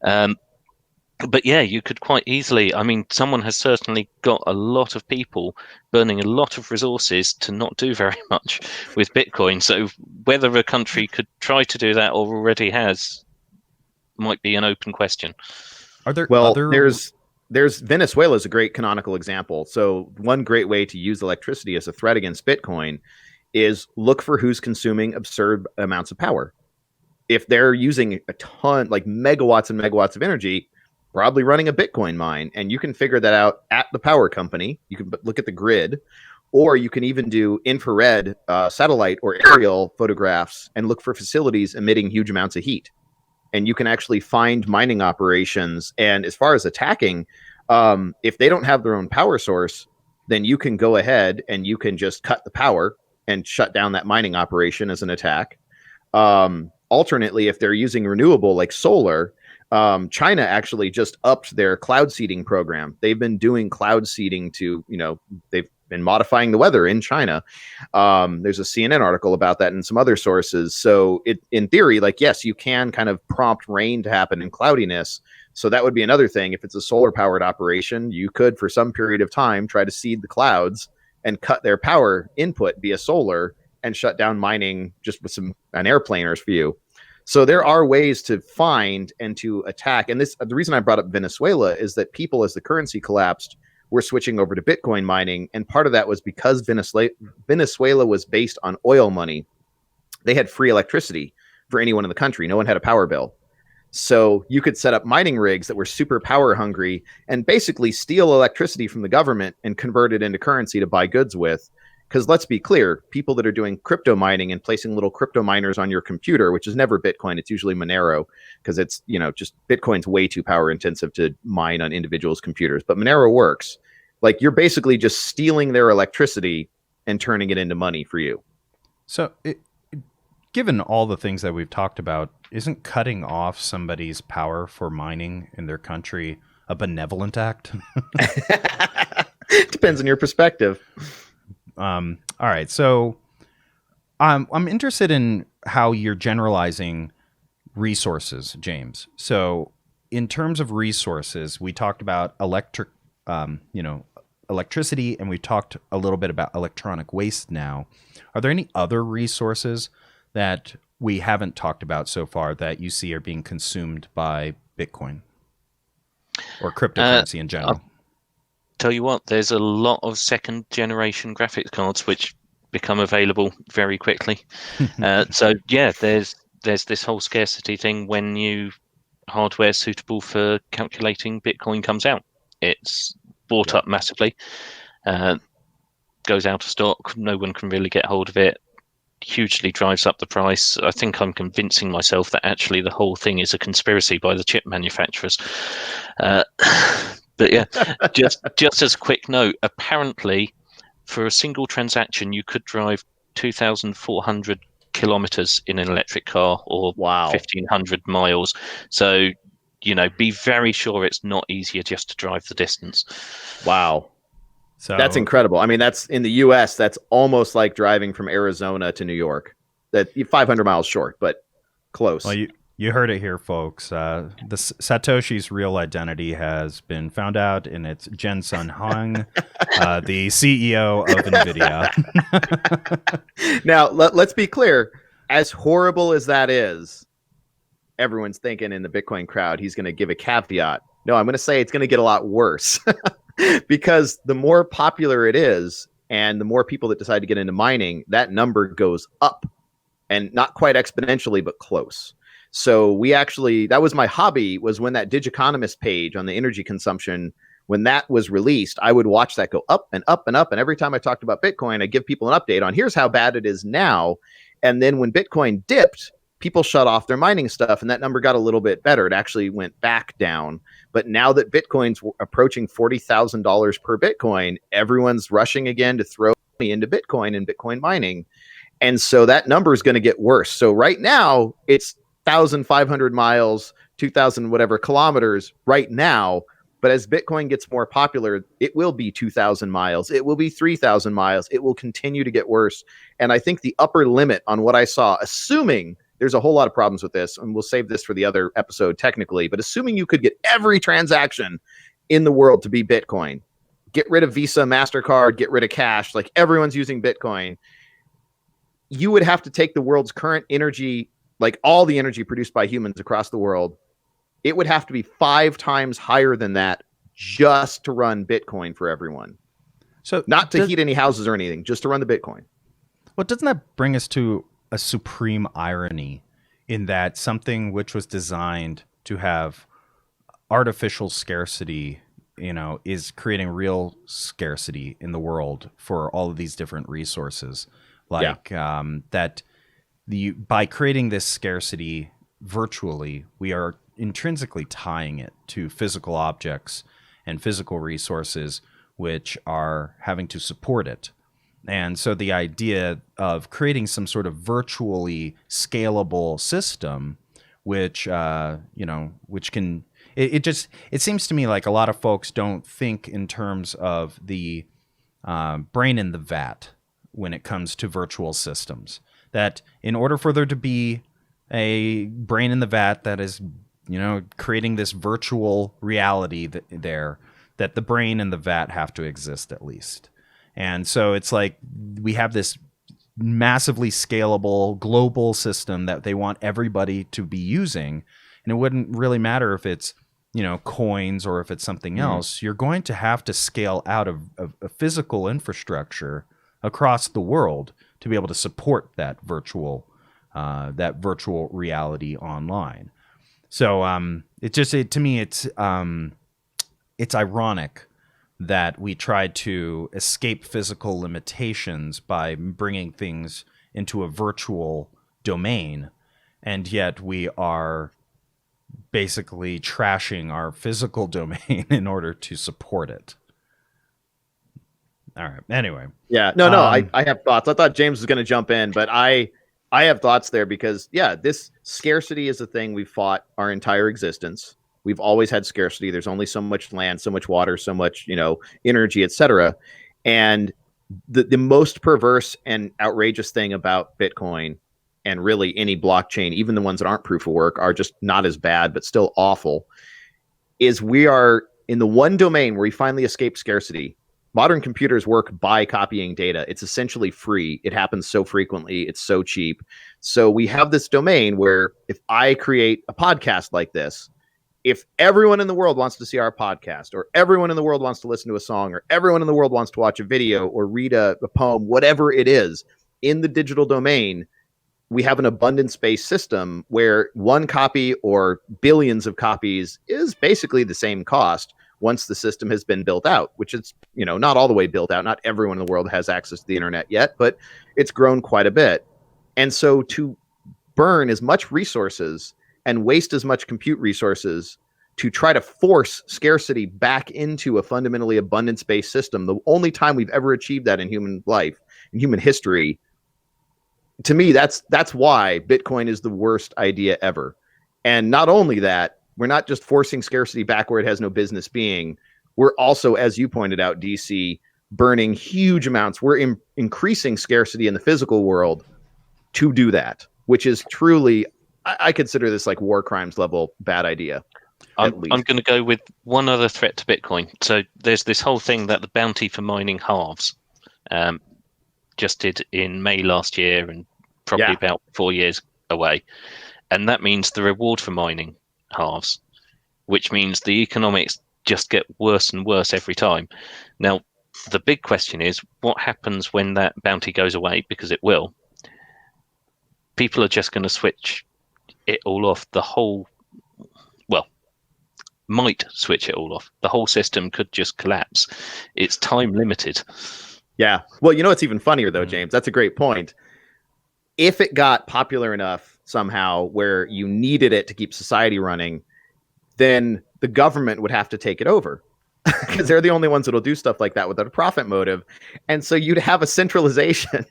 But yeah, you could quite easily, someone has certainly got a lot of people burning a lot of resources to not do very much with Bitcoin. So whether a country could try to do that or already has might be an open question. Are there there's Venezuela is a great canonical example. So one great way to use electricity as a threat against Bitcoin is look for who's consuming absurd amounts of power. If they're using a ton, like megawatts and megawatts of energy, probably running a Bitcoin mine, and you can figure that out at the power company. You can look at the grid, or you can even do infrared satellite or aerial photographs and look for facilities emitting huge amounts of heat. and you can actually find mining operations. And as far as attacking, if they don't have their own power source, then you can go ahead and you can just cut the power and shut down that mining operation as an attack. Alternately, if they're using renewable like solar, China actually just upped their cloud seeding program. They've been doing cloud seeding to, they've been modifying the weather in China. There's a CNN article about that and some other sources. So in theory, like, yes, you can kind of prompt rain to happen in cloudiness. So that would be another thing. If it's a solar powered operation, you could, for some period of time, try to seed the clouds and cut their power input via solar and shut down mining just with an airplaner's view. So there are ways to find and to attack. And the reason I brought up Venezuela is that people, as the currency collapsed, were switching over to Bitcoin mining. And part of that was because Venezuela was based on oil money. They had free electricity for anyone in the country. No one had a power bill. So you could set up mining rigs that were super power hungry and basically steal electricity from the government and convert it into currency to buy goods with. Because let's be clear, people that are doing crypto mining and placing little crypto miners on your computer, which is never Bitcoin, it's usually Monero, because it's, just Bitcoin's way too power intensive to mine on individuals' computers. But Monero works. Like, you're basically just stealing their electricity and turning it into money for you. So given all the things that we've talked about, isn't cutting off somebody's power for mining in their country a benevolent act? Depends on your perspective. All right. So I'm interested in how you're generalizing resources, James. So in terms of resources, we talked about electricity, and we talked a little bit about electronic waste now. Are there any other resources that we haven't talked about so far that you see are being consumed by Bitcoin or cryptocurrency in general? I'll tell you what, there's a lot of second generation graphics cards which become available very quickly. So yeah, there's this whole scarcity thing when new hardware suitable for calculating Bitcoin comes out. It's bought up massively, goes out of stock, no one can really get hold of it, hugely drives up the price. I think I'm convincing myself that actually the whole thing is a conspiracy by the chip manufacturers. But yeah, just as a quick note, apparently for a single transaction you could drive 2,400 kilometers in an electric car, or 1,500 miles. So, be very sure it's not easier just to drive the distance. Wow. So that's incredible. I mean, that's in the US, that's almost like driving from Arizona to New York. That 500 miles short, but close. Well, you heard it here, folks. The Satoshi's real identity has been found out, and it's Jensen Huang, the CEO of NVIDIA. Now, let's be clear. As horrible as that is, everyone's thinking in the Bitcoin crowd, he's going to give a caveat. No, I'm going to say it's going to get a lot worse. Because the more popular it is and the more people that decide to get into mining, that number goes up, and not quite exponentially, but close. So that was my hobby, was when that Digiconomist page on the energy consumption, when that was released, I would watch that go up and up and up. And every time I talked about Bitcoin, I give people an update on here's how bad it is now. And then when Bitcoin dipped, people shut off their mining stuff, and that number got a little bit better. It actually went back down. But now that Bitcoin's approaching $40,000 per Bitcoin, everyone's rushing again to throw money into Bitcoin and Bitcoin mining. And so that number is going to get worse. So right now, it's 1,500 miles, 2,000 whatever kilometers right now. But as Bitcoin gets more popular, it will be 2,000 miles. It will be 3,000 miles. It will continue to get worse. And I think the upper limit on what I saw, assuming there's a whole lot of problems with this, and we'll save this for the other episode technically, but assuming you could get every transaction in the world to be Bitcoin, get rid of Visa, MasterCard, get rid of cash, like everyone's using Bitcoin, you would have to take the world's current energy, like all the energy produced by humans across the world, it would have to be 5 times higher than that just to run Bitcoin for everyone. So not to heat any houses or anything, just to run the Bitcoin. Well, doesn't that bring us to a supreme irony in that something which was designed to have artificial scarcity, is creating real scarcity in the world for all of these different resources. By creating this scarcity, virtually, we are intrinsically tying it to physical objects and physical resources which are having to support it. And so the idea of creating some sort of virtually scalable system, which which can, it seems to me like a lot of folks don't think in terms of the brain in the vat when it comes to virtual systems. That in order for there to be a brain in the vat that is, creating this virtual reality that the brain and the vat have to exist at least. And so it's like we have this massively scalable global system that they want everybody to be using. And it wouldn't really matter if it's, coins or if it's something else. You're going to have to scale out of a physical infrastructure across the world to be able to support that virtual reality online. So to me, it's ironic that we tried to escape physical limitations by bringing things into a virtual domain, and yet we are basically trashing our physical domain in order to support it. All right. Anyway. Yeah. No. I have thoughts. I thought James was going to jump in, but I have thoughts there because, this scarcity is a thing we've fought our entire existence. We've always had scarcity. There's only so much land, so much water, so much, energy, etc. And the most perverse and outrageous thing about Bitcoin and really any blockchain, even the ones that aren't proof of work, are just not as bad, but still awful, is we are in the one domain where we finally escape scarcity. Modern computers work by copying data. It's essentially free. It happens so frequently. It's so cheap. So we have this domain where if I create a podcast like this, if everyone in the world wants to see our podcast, or everyone in the world wants to listen to a song, or everyone in the world wants to watch a video or read a poem, whatever it is, in the digital domain, we have an abundance-based system where one copy or billions of copies is basically the same cost once the system has been built out, which is, not all the way built out. Not everyone in the world has access to the internet yet, but it's grown quite a bit. And so to burn as much resources and waste as much compute resources to try to force scarcity back into a fundamentally abundance-based system, the only time we've ever achieved that in human life, in human history, to me, that's why Bitcoin is the worst idea ever. And not only that, we're not just forcing scarcity back where it has no business being. We're also, as you pointed out, DC, burning huge amounts. We're increasing scarcity in the physical world to do that, which is truly, I consider this like war crimes level bad idea. I'm going to go with one other threat to Bitcoin. So there's this whole thing that the bounty for mining halves just did in May last year, and probably about 4 years away. And that means the reward for mining halves, which means the economics just get worse and worse every time. Now, the big question is, what happens when that bounty goes away? Because it will. People are just going to switch it all off. Might switch it all off. The whole system could just collapse. It's time limited. Yeah. Well, what's even funnier though, James? That's a great point. If it got popular enough somehow where you needed it to keep society running, then the government would have to take it over because they're the only ones that'll do stuff like that without a profit motive. And so you'd have a centralization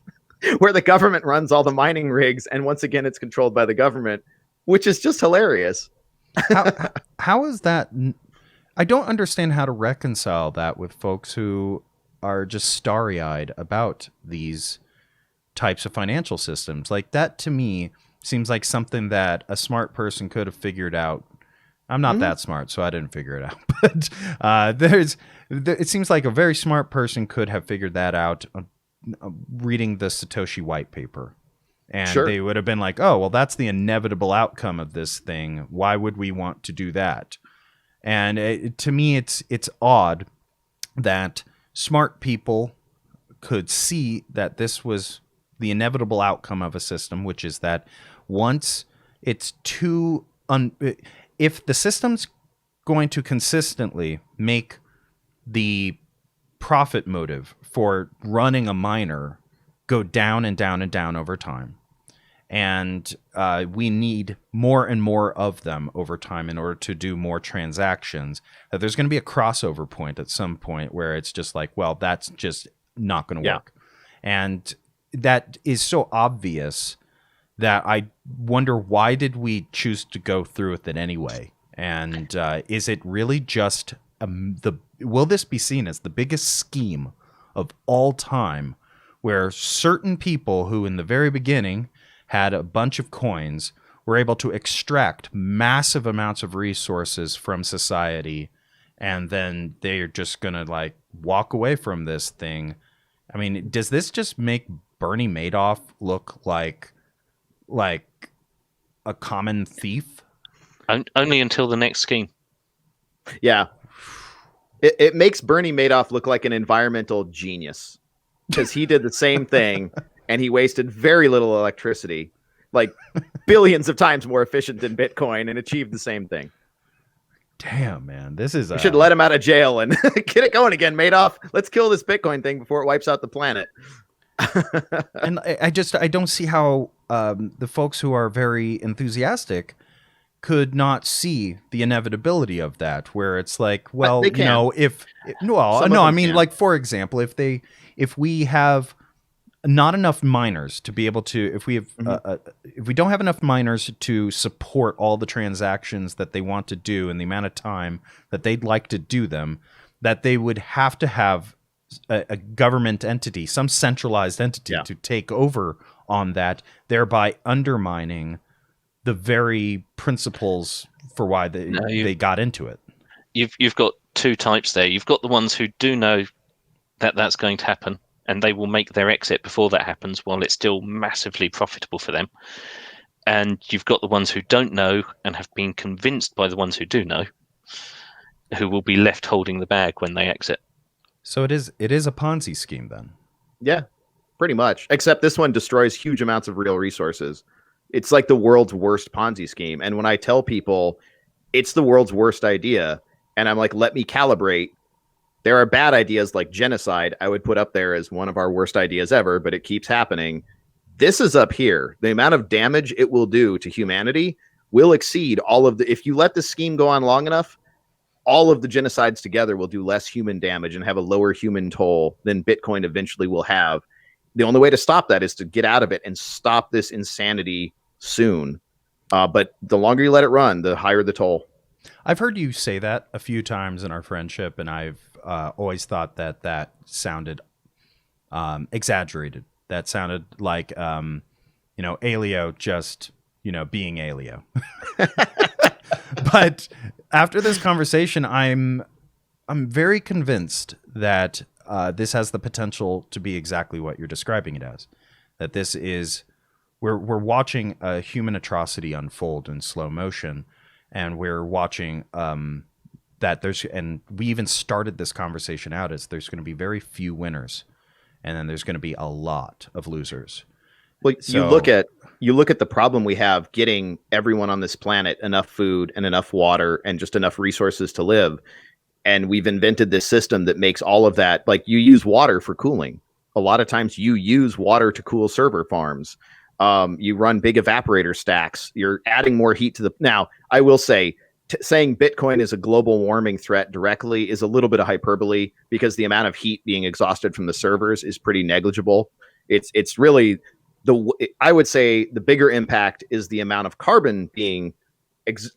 where the government runs all the mining rigs, and once again, it's controlled by the government, which is just hilarious. How is that? I don't understand how to reconcile that with folks who are just starry-eyed about these types of financial systems. Like, that to me seems like something that a smart person could have figured out. I'm not that smart, so I didn't figure it out. But it seems like a very smart person could have figured that out reading the Satoshi white paper. And they would have been like, oh, well, that's the inevitable outcome of this thing. Why would we want to do that? And to me, it's odd that smart people could see that this was the inevitable outcome of a system, which is that once it's too... if the system's going to consistently make the profit motive for running a miner go down and down and down over time, and we need more and more of them over time in order to do more transactions, that there's going to be a crossover point at some point where it's just like, well, that's just not going to work. And that is so obvious that I wonder, why did we choose to go through with it anyway? And is it really just will this be seen as the biggest scheme of all time, where certain people who in the very beginning had a bunch of coins were able to extract massive amounts of resources from society, and then they're just going to like walk away from this thing? I mean, does this just make Bernie Madoff look like a common thief? Only until the next scheme. Yeah. It makes Bernie Madoff look like an environmental genius, because he did the same thing and he wasted very little electricity, like billions of times more efficient than Bitcoin, and achieved the same thing. Damn, man. This is You should let him out of jail and get it going again, Madoff. Let's kill this Bitcoin thing before it wipes out the planet. And I don't see how the folks who are very enthusiastic could not see the inevitability of that, where it's like, well, they can. Like, for example, if we have not enough miners to be able to, if we don't have enough miners to support all the transactions that they want to do in the amount of time that they'd like to do them, that they would have to have a government entity, some centralized entity to take over on that, thereby undermining the very principles for why they got into it. You've got two types there. You've got the ones who do know that that's going to happen, and they will make their exit before that happens while it's still massively profitable for them. And you've got the ones who don't know and have been convinced by the ones who do know, who will be left holding the bag when they exit. So it is a Ponzi scheme then. Yeah, pretty much. Except this one destroys huge amounts of real resources. It's like the world's worst Ponzi scheme. And when I tell people it's the world's worst idea, and I'm like, let me calibrate, there are bad ideas like genocide I would put up there as one of our worst ideas ever, but it keeps happening. This is up here. The amount of damage it will do to humanity will exceed all of the... If you let this scheme go on long enough, all of the genocides together will do less human damage and have a lower human toll than Bitcoin eventually will have. The only way to stop that is to get out of it and stop this insanity soon. But the longer you let it run, the higher the toll. I've heard you say that a few times in our friendship, and I've always thought that sounded exaggerated. That sounded like, Aleo just, being Aleo. But after this conversation, I'm very convinced that this has the potential to be exactly what you're describing it as. That this is, we're watching a human atrocity unfold in slow motion, and we're watching that and we even started this conversation out as there's going to be very few winners, and then there's going to be a lot of losers. Well, you look at the problem we have getting everyone on this planet enough food and enough water and just enough resources to live. And we've invented this system that makes all of that, like, you use water for cooling. A lot of times you use water to cool server farms. You run big evaporator stacks. You're adding more heat to the... Now, I will say, saying Bitcoin is a global warming threat directly is a little bit of hyperbole, because the amount of heat being exhausted from the servers is pretty negligible. It's really... I would say the bigger impact is the amount of carbon being,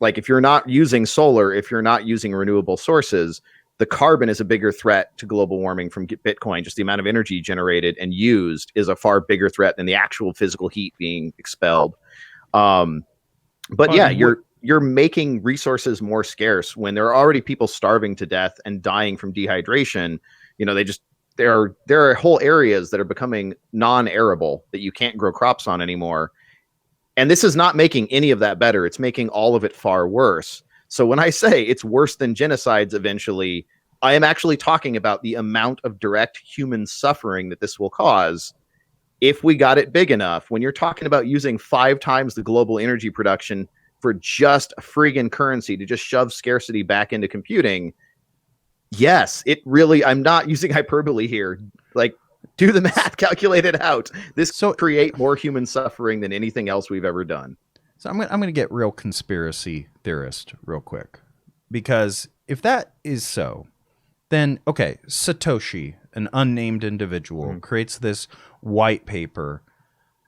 like, if you're not using solar, if you're not using renewable sources, the carbon is a bigger threat to global warming from Bitcoin. Just the amount of energy generated and used is a far bigger threat than the actual physical heat being expelled. You're making resources more scarce when there are already people starving to death and dying from dehydration. There are whole areas that are becoming non-arable that you can't grow crops on anymore. And this is not making any of that better. It's making all of it far worse. So when I say it's worse than genocides eventually, I am actually talking about the amount of direct human suffering that this will cause if we got it big enough. When you're talking about using 5 times the global energy production for just a friggin' currency to just shove scarcity back into computing, yes, it really, I'm not using hyperbole here. Like, Do the math, calculate it out. This So- create more human suffering than anything else we've ever done. So I'm going to get real conspiracy theorist real quick, because if that is so, then okay, Satoshi, an unnamed individual, creates this white paper,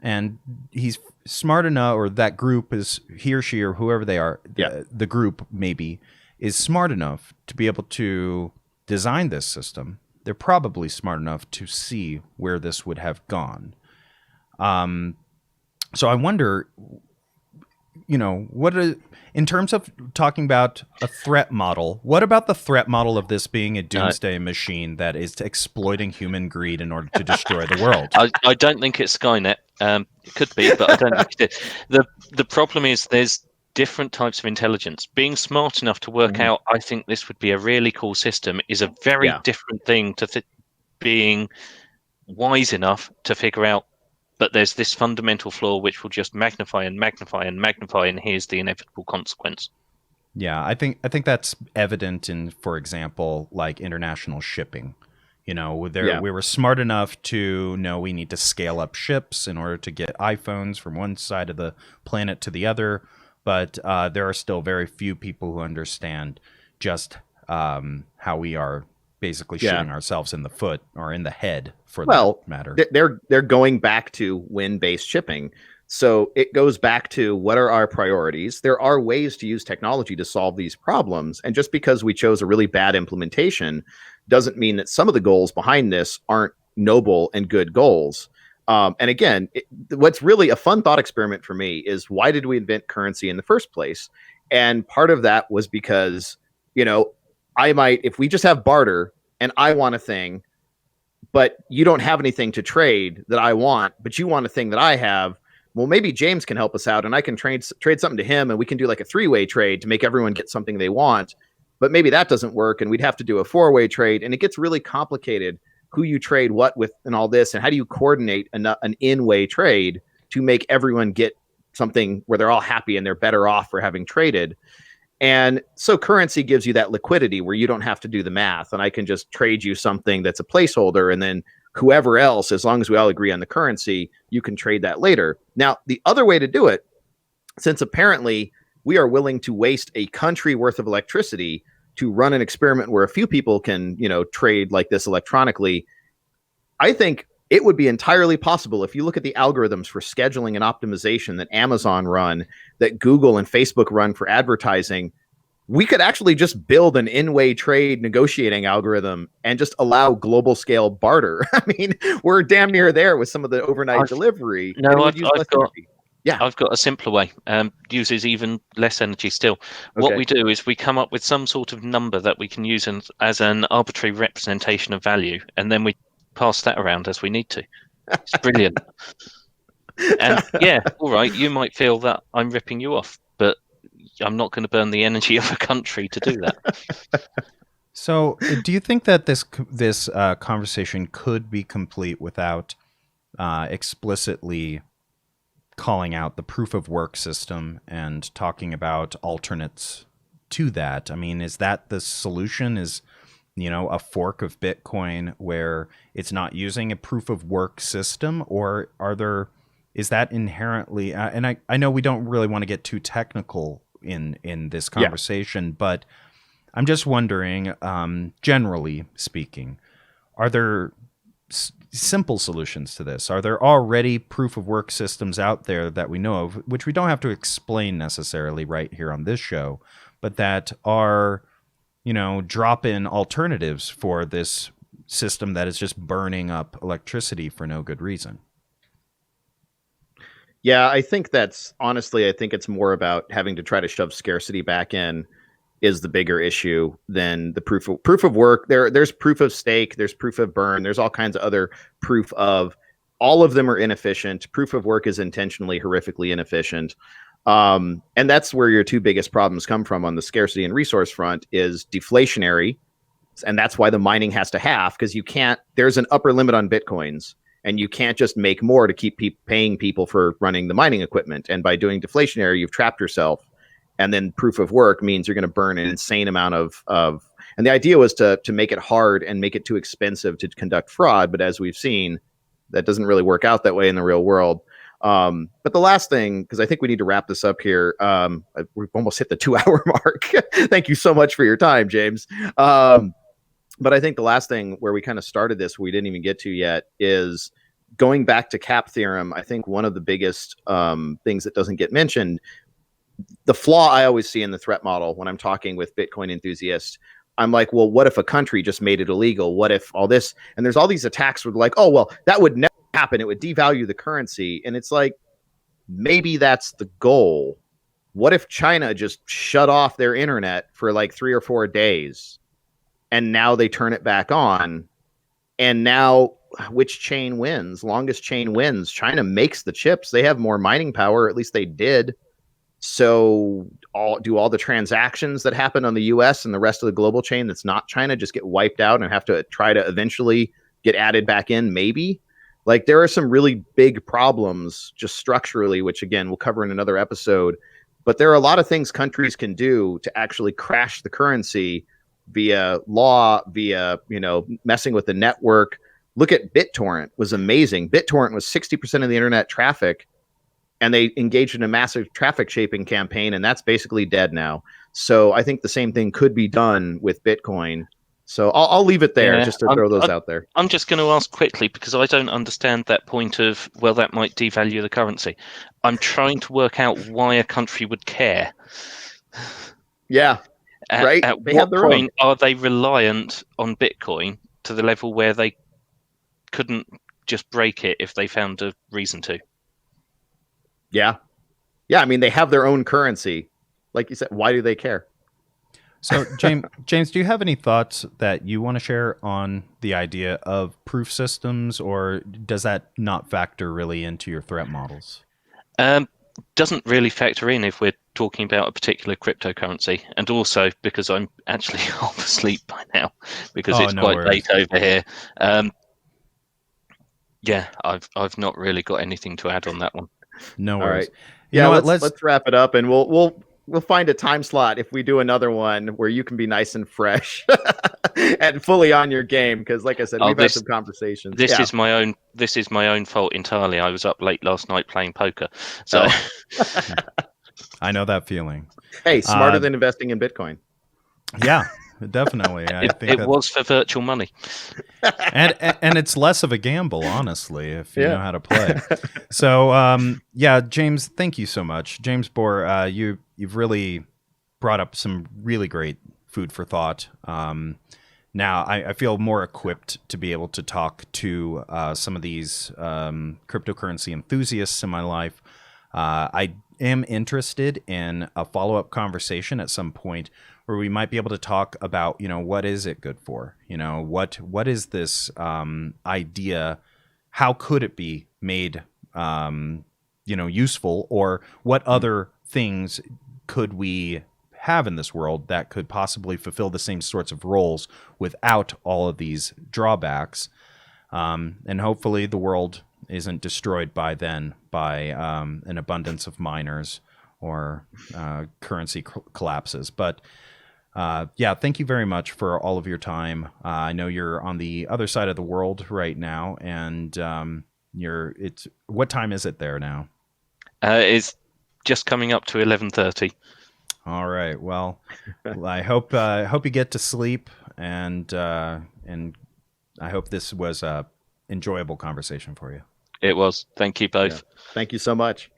and he's smart enough, or that group is, he or she or whoever they are, the group maybe is smart enough to be able to design this system. They're probably smart enough to see where this would have gone. So I wonder, in terms of talking about a threat model, what about the threat model of this being a doomsday machine that is exploiting human greed in order to destroy the world? I don't think it's Skynet. It could be, but I don't think it is. The problem is there's different types of intelligence. Being smart enough to work out, I think this would be a really cool system, is a very different thing to being wise enough to figure out, but there's this fundamental flaw which will just magnify and magnify and magnify, and here's the inevitable consequence. Yeah, I think that's evident in, for example, like international shipping. We were smart enough to know we need to scale up ships in order to get iPhones from one side of the planet to the other, but there are still very few people who understand just how we are basically shooting ourselves in the foot, or in the head, for that matter. They're going back to win-based shipping. So it goes back to, what are our priorities? There are ways to use technology to solve these problems. And just because we chose a really bad implementation doesn't mean that some of the goals behind this aren't noble and good goals. And again, what's really a fun thought experiment for me is, why did we invent currency in the first place? And part of that was because, if we just have barter and I want a thing, but you don't have anything to trade that I want, but you want a thing that I have, well, maybe James can help us out and I can trade something to him, and we can do like a 3-way trade to make everyone get something they want. But maybe that doesn't work, and we'd have to do a 4-way trade, and it gets really complicated, who you trade what with and all this, and how do you coordinate an in-way trade to make everyone get something where they're all happy and they're better off for having traded. And so currency gives you that liquidity where you don't have to do the math, and I can just trade you something that's a placeholder, and then whoever else, as long as we all agree on the currency, you can trade that later. Now, the other way to do it, since apparently we are willing to waste a country worth of electricity to run an experiment where a few people can, trade like this electronically, I think it would be entirely possible, if you look at the algorithms for scheduling and optimization that Amazon run, that Google and Facebook run for advertising, we could actually just build an in-way trade negotiating algorithm and just allow global scale barter. I mean, we're damn near there with some of the overnight delivery. I've got a simpler way. Uses even less energy still. What we do is we come up with some sort of number that we can use as an arbitrary representation of value, and then we pass that around as we need to. It's brilliant. And all right, you might feel that I'm ripping you off, but I'm not going to burn the energy of a country to do that. So, do you think that this conversation could be complete without explicitly calling out the proof of work system and talking about alternates to that? I mean, is that the solution? Is a fork of Bitcoin where it's not using a proof of work system, or is that inherently, and I know we don't really want to get too technical in this conversation, but I'm just wondering, generally speaking, are there simple solutions to this? Are there already proof of work systems out there that we know of, which we don't have to explain necessarily right here on this show, but that are drop-in alternatives for this system that is just burning up electricity for no good reason? Yeah, I think it's more about having to try to shove scarcity back in is the bigger issue than the proof of work. There's proof of stake, there's proof of burn, there's all kinds of other proof of. All of them are inefficient. Proof of work is intentionally horrifically inefficient. And that's where your two biggest problems come from on the scarcity and resource front is deflationary. And that's why the mining has to halve, because there's an upper limit on Bitcoins, and you can't just make more to keep paying people for running the mining equipment. And by doing deflationary, you've trapped yourself. And then proof of work means you're going to burn an insane amount of And the idea was to make it hard and make it too expensive to conduct fraud. But as we've seen, that doesn't really work out that way in the real world. But the last thing, because I think we need to wrap this up here. We've almost hit the 2-hour mark. Thank you so much for your time, James. But I think the last thing where we kind of started this, we didn't even get to yet, is going back to cap theorem. I think one of the biggest things that doesn't get mentioned, the flaw I always see in the threat model when I'm talking with Bitcoin enthusiasts, I'm like, well, what if a country just made it illegal? What if all this? And there's all these attacks where like, oh, well, that would never happen. It would devalue the currency. And it's like, maybe that's the goal. What if China just shut off their internet for like 3 or 4 days and now they turn it back on? And now which chain wins? Longest chain wins. China makes the chips. They have more mining power. At least they did. So all the transactions that happen on the US and the rest of the global chain that's not China just get wiped out and have to try to eventually get added back in? Maybe. Like, there are some really big problems just structurally, which again, we'll cover in another episode. But there are a lot of things countries can do to actually crash the currency via law, via, messing with the network. Look at BitTorrent. Was amazing. BitTorrent was 60% of the internet traffic, and they engaged in a massive traffic shaping campaign, and that's basically dead now. So I think the same thing could be done with Bitcoin. So I'll leave it there just to throw those out there. I'm just going to ask quickly, because I don't understand that point of, well, that might devalue the currency. I'm trying to work out why a country would care. Yeah, right. At what point are they reliant on Bitcoin to the level where they couldn't just break it if they found a reason to? Yeah. I mean, they have their own currency. Like you said, why do they care? So, James, do you have any thoughts that you want to share on the idea of proof systems, or does that not factor really into your threat models? Doesn't really factor in if we're talking about a particular cryptocurrency, and also because I'm actually half asleep by now because it's quite late over here. Yeah, I've not really got anything to add on that one. No worries. All right. Yeah, let's wrap it up, and we'll find a time slot if we do another one where you can be nice and fresh and fully on your game. Because, like I said, we've had some conversations. This is my own fault entirely. I was up late last night playing poker, so I know that feeling. Hey, smarter than investing in Bitcoin. Yeah, definitely. I think it was for virtual money, and it's less of a gamble, honestly, if you know how to play. So, James, thank you so much, James Bohr. You've really brought up some really great food for thought. Now I feel more equipped to be able to talk to some of these cryptocurrency enthusiasts in my life. I am interested in a follow-up conversation at some point where we might be able to talk about, what is it good for? What is this idea? How could it be made, useful, or what other things could we have in this world that could possibly fulfill the same sorts of roles without all of these drawbacks? And hopefully the world isn't destroyed by then by an abundance of miners or currency collapses. But thank you very much for all of your time. I know you're on the other side of the world right now, and what time is it there now? It's just coming up to 11:30. All right. Well, I hope you get to sleep, and I hope this was a enjoyable conversation for you. It was. Thank you both. Yeah. Thank you so much.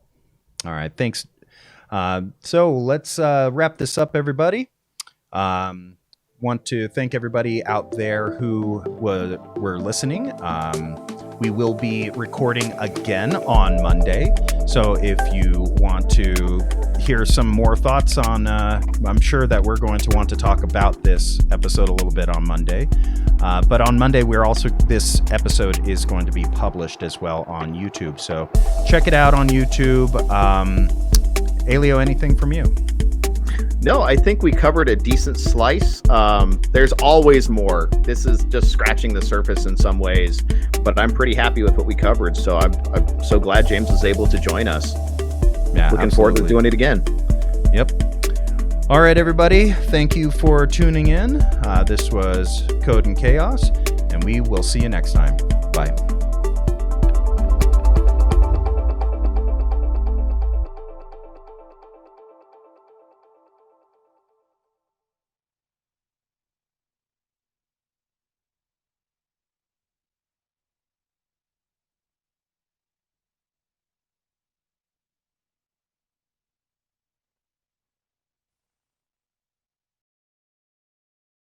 All right. Thanks. So let's wrap this up, everybody. Want to thank everybody out there who were listening. We will be recording again on Monday. So if you want to hear some more thoughts on, I'm sure that we're going to want to talk about this episode a little bit on Monday. But on Monday, this episode is going to be published as well on YouTube. So check it out on YouTube. Elio, anything from you? No, I think we covered a decent slice. There's always more. This is just scratching the surface in some ways, but I'm pretty happy with what we covered. So I'm so glad James was able to join us. Yeah, Looking forward to doing it again. Yep. All right, everybody. Thank you for tuning in. This was Code and Chaos, and we will see you next time. Bye.